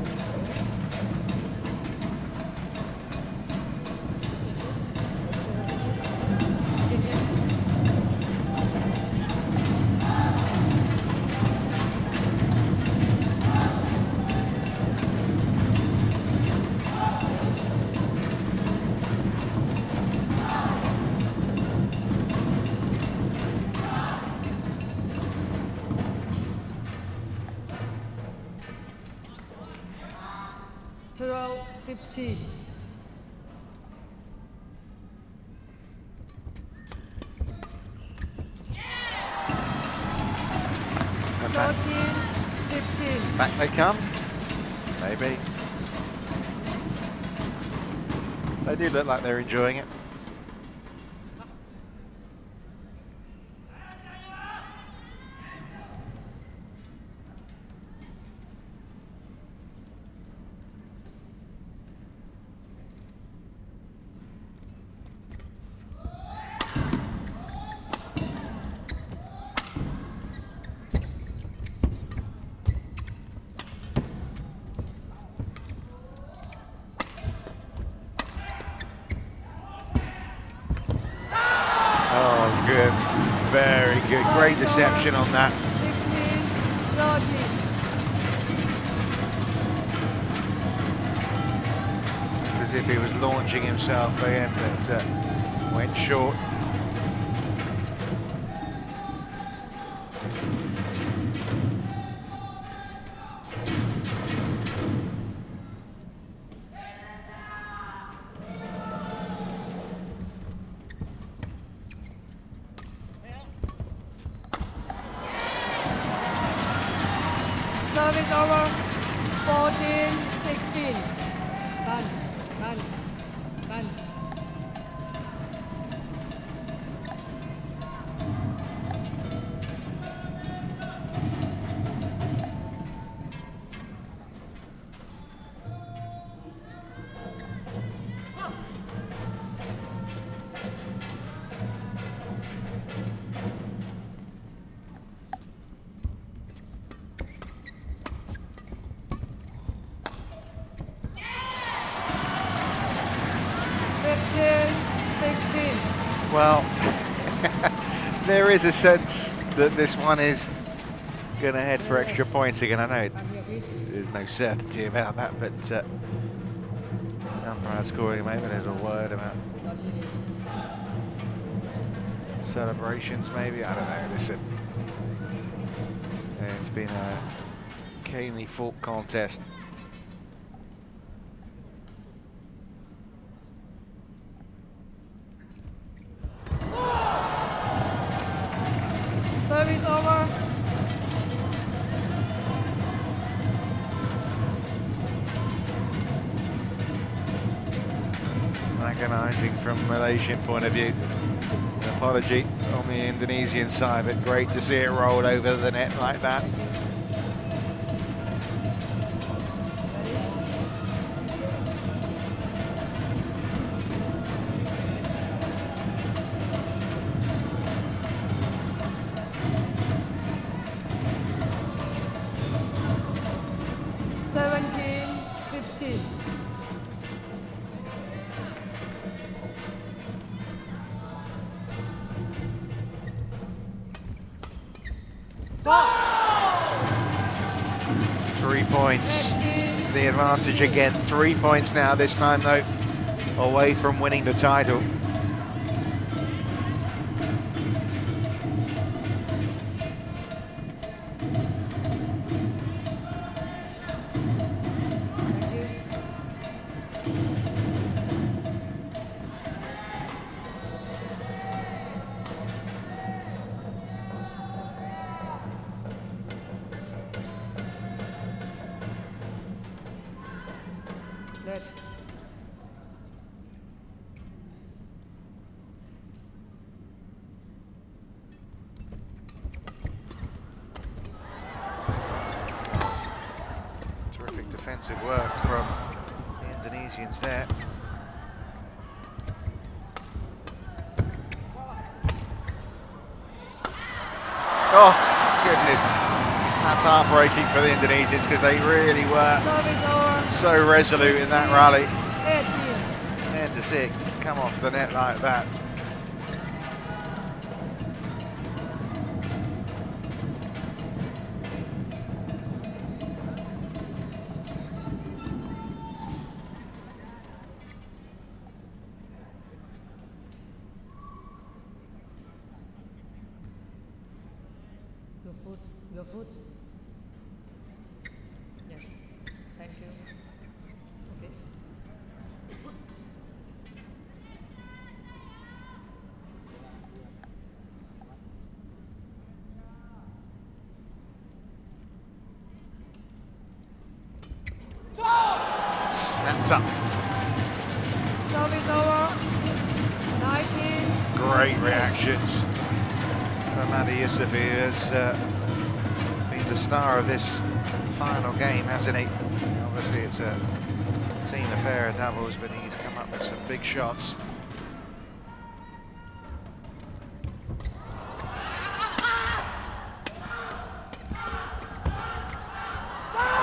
S2: 12-15.
S1: And back,
S2: 13-15.
S1: back they come. Maybe. They do look like they're enjoying it. Oh, good. Very good. Great deception on that.
S2: 16-13.
S1: As if he was launching himself again, but went short.
S2: Service over. 14-16. Done. Done. Done.
S1: Well, there is a sense that this one is going to head for extra points again. I know there's no certainty about that, but umpire scoring maybe there's a word about celebrations maybe, I don't know. Listen, it's been a keenly fought contest.
S2: Service over.
S1: Agonising from Malaysian point of view. An apology on the Indonesian side, but great to see it roll over the net like that. The advantage again, 3 points now, this time though, away from winning the title. Terrific defensive work from the Indonesians there. Oh, goodness. That's heartbreaking for the Indonesians because they really were so resolute in that rally. And to see it come off the net like that.
S2: Your foot. Yes. Thank you.
S1: up.
S2: Service over. 19.
S1: Great reactions from Yusuf, who has been the star of this final game, hasn't he? Obviously it's a team affair of doubles, but he's come up with some big shots.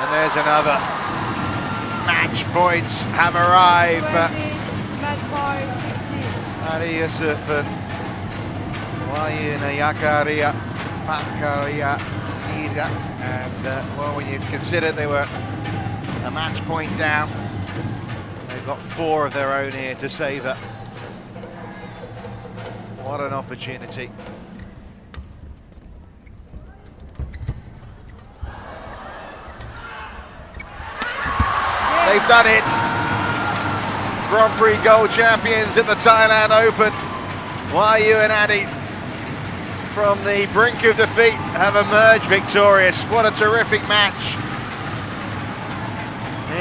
S1: And there's another. Match points have arrived.
S2: 20, match point 16.
S1: Arya Yusuf and Wahyu, Nayaka, Arya, Pankaryanira, and well, when you consider they were a match point down, they've got 4 of their own here to savour. What an opportunity. They've done it. Grand Prix gold champions at the Thailand Open. Wahyu and Adi, from the brink of defeat, have emerged victorious. What a terrific match.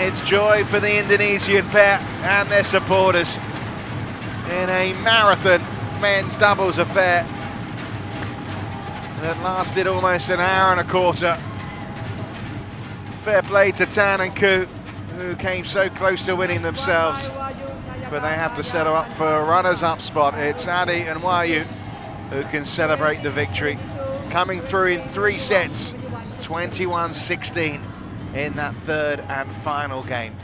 S1: It's joy for the Indonesian pair and their supporters in a marathon men's doubles affair that lasted almost an hour and a quarter. Fair play to Tan and Keat, who came so close to winning themselves, but they have to settle up for a runners-up spot. It's Adi and Wahyu who can celebrate the victory, coming through in 3 sets, 21-16 in that third and final game.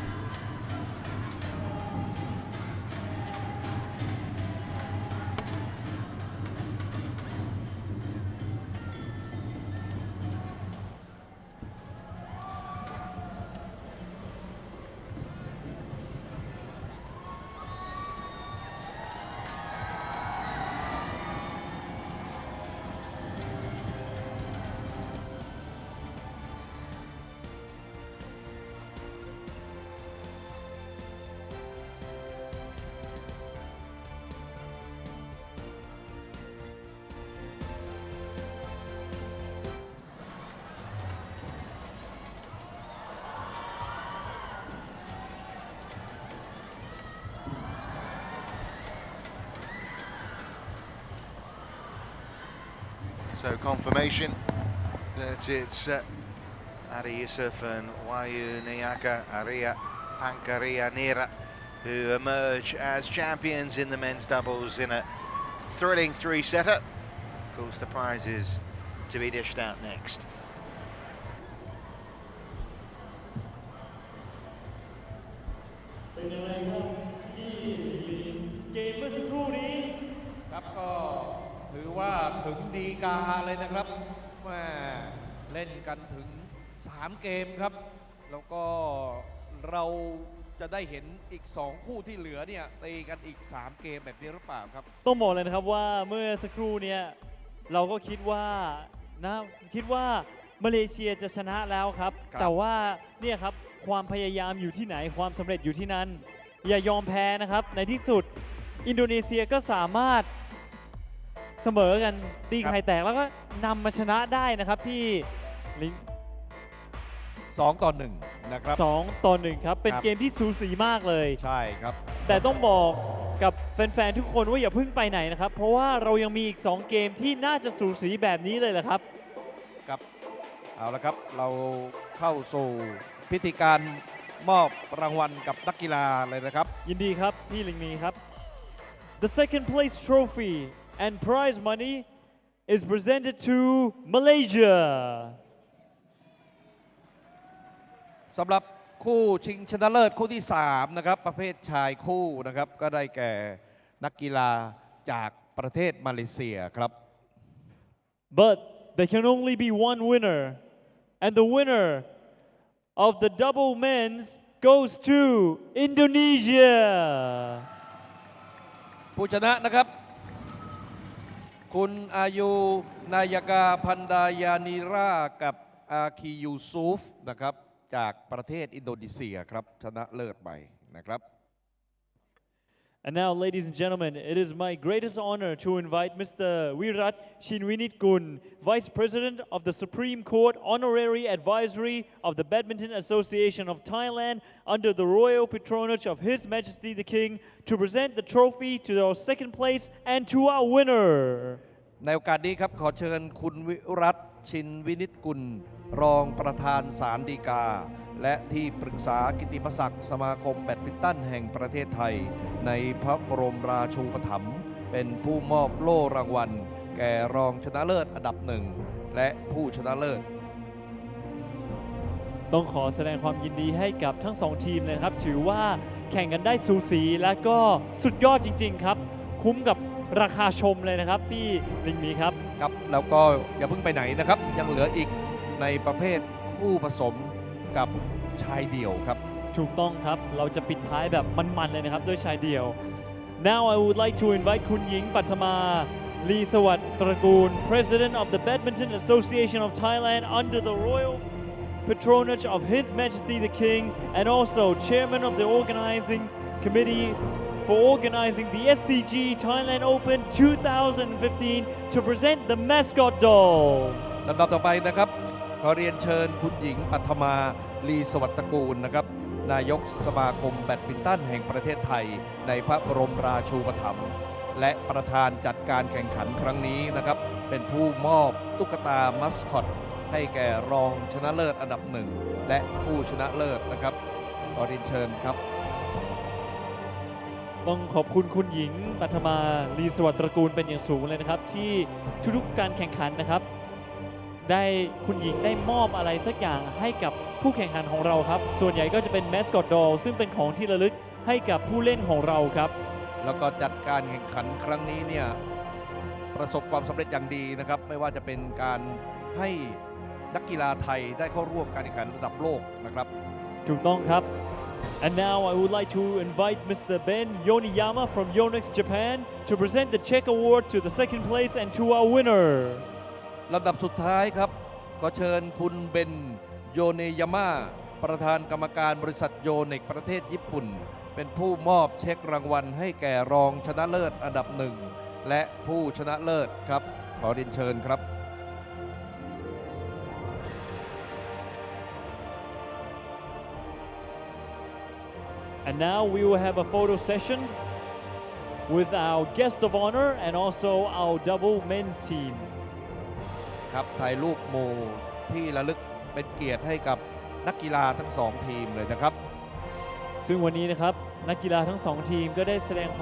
S1: So confirmation that it's Arya Yusuf and Wahyu, Nayaka, Arya, Pankaryanira who emerge as champions in the men's doubles in a thrilling 3-setter. Of course, the prize is to be dished out next.
S3: ถือว่าถึงดีกาเลยนะครับแม่เล่นกันถึง3เกมครับแล้วก็เราจะได้เห็นอีก2คู่ที่เหลือเนี่ยตีกันอีก3เกมแบบนี้หรือเปล่าครับ
S4: ต้องบอกเลยนะครับว่าเมื่อสักครู่เนี่ยเราก็คิดว่ามาเลเซียจะชนะแล้วครับแต่ว่าเนี่ยครับความพยายามอยู่ที่ไหนความสำเร็จอยู่ที่นั่นอย่ายอมแพ้นะครับในที่สุดอินโดนีเซียก็สามารถเสมอกันตีไข่แตกแล้วก็นำมาชนะได้นะครับพี่
S3: 2-1นะครับ
S4: 2-1ครับเป็นเกมที่สูสีมากเลย
S3: ใช่ครับ
S4: แต่ต้องบอกกับแฟนๆทุกคนว่าอย่าเพิ่งไปไหนนะครับเพราะว่าเรายังมีอีก2เกมที่น่าจะสูสีแบบนี้เลยแหละครับ
S3: ครับเอาละครับเราเข้าสู่พิธีการมอบรางวัลกับนักกีฬาเลยนะครับ
S4: ยินดีครับพี่ลิงนีครับ The second place trophy and prize money is presented to Malaysia
S3: สำหรับคู่ชิงชนะเลิศคู่ที่3นะครับประเภทชายคู่นะครับก็ได้แก่นักกีฬาจากประเทศมาเลเซียครับ
S4: But there can only be one winner and the winner of the double men's goes to Indonesia
S3: ผู้ชนะนะครับคุณอายุนายกาพันดายานีรากับอาคียูซุฟนะครับจากประเทศอินโดนีเซียครับชนะเลิศไปนะครับ
S4: And now, ladies and gentlemen, it is my greatest honor to invite Mr. Virat Chinwinitgun, Vice President of the Supreme Court Honorary Advisory of the Badminton Association of Thailand under the royal patronage of His Majesty the King, to present the trophy to our second place and to our winner.
S3: ในโอกาสนี้ครับขอเชิญคุณวิรัต ชินวินิจกุลรองประธานศาลฎีกาและที่ปรึกษากิตติมศักดิ์สมาคมแบดมินตันแห่งประเทศไทยในพระบรมราชูปถัมภ์เป็นผู้มอบโล่รางวัลแก่รองชนะเลิศอันดับหนึ่งและผู้ชนะเลิศ
S4: ต้องขอแสดงความยินดีให้กับทั้งสองทีมเลยครับถือว่าแข่งกันได้สูสีและก็สุดยอดจริงๆครับคุ้มกับราคาชมเลยนะครับพี่ลิงมีครับ
S3: ครับแล้วก็อย่าเพิ่งไปไหนนะครับยังเหลืออีกในประเภทคู่ผสมกับชายเดี่ยวครับ
S4: ถูกต้องครับเราจะปิดท้ายแบบมันๆเลยนะครับด้วยชายเดี่ยว Now I would like to invite คุณหญิงปัทมาลีสวัสดิ์ตระกูล President of the Badminton Association of Thailand under the royal patronage of His Majesty the King and also Chairman of the Organizing Committee for organizing the SCG Thailand Open 2015 to present the mascot doll
S3: ลำดับต่อไปนะครับขอเรียนเชิญคุณหญิงปัทมาลีสวัสดิ์ตระกูลนะครับนายกสมาคมแบดมินตันแห่งประเทศไทยในพระบรมราชูปถัมภ์และประธานจัดการแข่งขันครั้งนี้นะครับเป็นผู้มอบตุ๊กตามัสคอตให้แก่รองชนะเลิศอันดับหนึ่งและผู้ชนะเลิศนะครับขอเรียนเชิญครับ
S4: ต้องขอบคุณคุณหญิงปัทมาลีสวัสดิ์ตระกูลเป็นอย่างสูงเลยนะครับที่ทุกๆการแข่งขันนะครับได้คุณหญิงได้มอบอะไรสักอย่างให้กับผู้แข่งขันของเราครับส่วนใหญ่ก็จะเป็นแมสคอตดอลซึ่งเป็นของที่ระลึกให้กับผู้เล่นของเราครับ
S3: แล้วก็จัดการแข่งขันครั้งนี้เนี่ยประสบความสำเร็จอย่างดีนะครับไม่ว่าจะเป็นการให้นักกีฬาไทยได้เข้าร่วมการแข่งขันระดับโลกนะครับ
S4: ถูกต้องครับ And now I would like to invite Mr. Ben Yoniyama from Yonex Japan to present the check award to the second place and to our winner
S3: ลำดับสุดท้ายครับขอเชิญคุณเบนโยเนยาม่าประธานกรรมการบริษัทโยเน็กประเทศญี่ปุ่นเป็นผู้มอบเช็ครางวัลให้แก่รองชนะเลิศอันดับหนึ่งและผู้ชนะเลิศครับขอเรียนเชิญครับ
S4: And now we will have a photo session with our guest of honor and also our double men's team
S3: ครับถ่ายรูปหมู่ที่ระลึกเป็นเกียรติให้กับนักกีฬาทั้งสองทีมเลยนะครับ
S4: ซึ่งวันนี้นะครับนักกีฬาทั้งสองทีมก็ได้แสดงค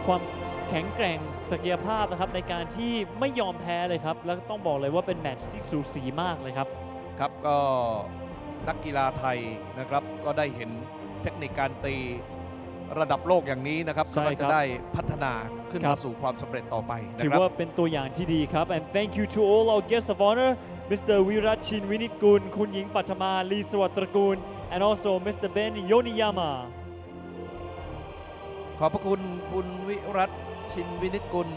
S4: วามแข็งแกร่งศักยภาพนะครับในการที่ไม่ยอมแพ้เลยครับแล้วต้องบอกเลยว่าเป็นแมตช์ที่สูสีมากเลยครับ
S3: ครับก็นักกีฬาไทยนะครับก็ได้เห็นเทคนิคการตีระดับโลกอย่างนี้นะครับก็จะได้พัฒนาขึ้นมาสู่ความสำเร็จต่อไปนะครับ
S4: ถือว่าเป็นตัวอย่างที่ดีครับ and thank you to all our guests of honor Mr. Virat Chinwinitgun คุณหญิงปัทมาลีสวัสดิ์ตระกูล and also Mr. Ben Yoniyama
S3: ขอบพระคุณคุณวิรัต ชินวินิจกุล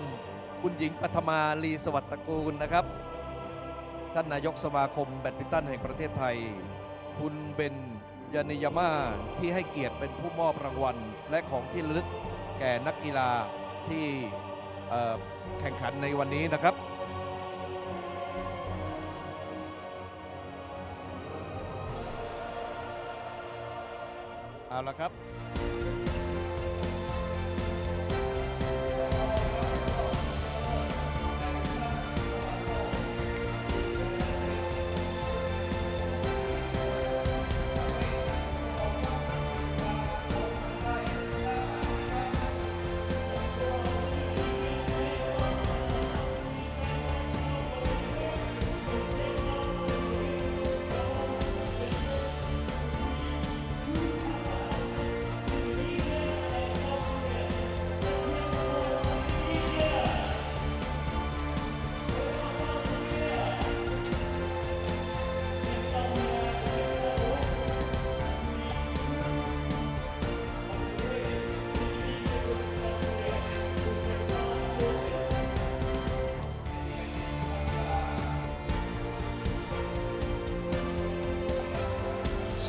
S3: คุณหญิงปัทมาลีสวัสดิ์ตระกูลนะครับท่านนายกสมาคมแบดมินตันแห่งประเทศไทยคุณเบนยานิยาม่าที่ให้เกียรติเป็นผู้มอบรางวัลและของที่ระลึกแก่นักกีฬาที่แข่งขันในวันนี้นะครับเอาละครับ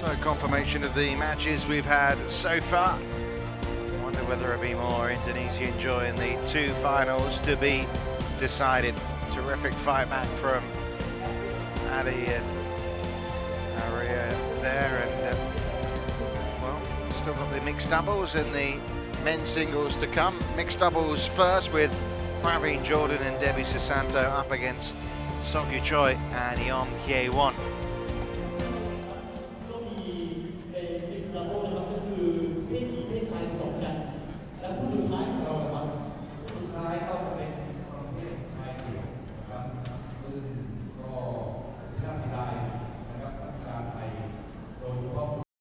S1: So confirmation of the matches we've had so far. Wonder whether there be more Indonesian joy in the two finals to be decided. Terrific fight back from Adi and Arya there, and well, still got the mixed doubles and the men's singles to come. Mixed doubles first with Praveen Jordan and Debbie Susanto up against Sokyu Choi and Heong Hye-won.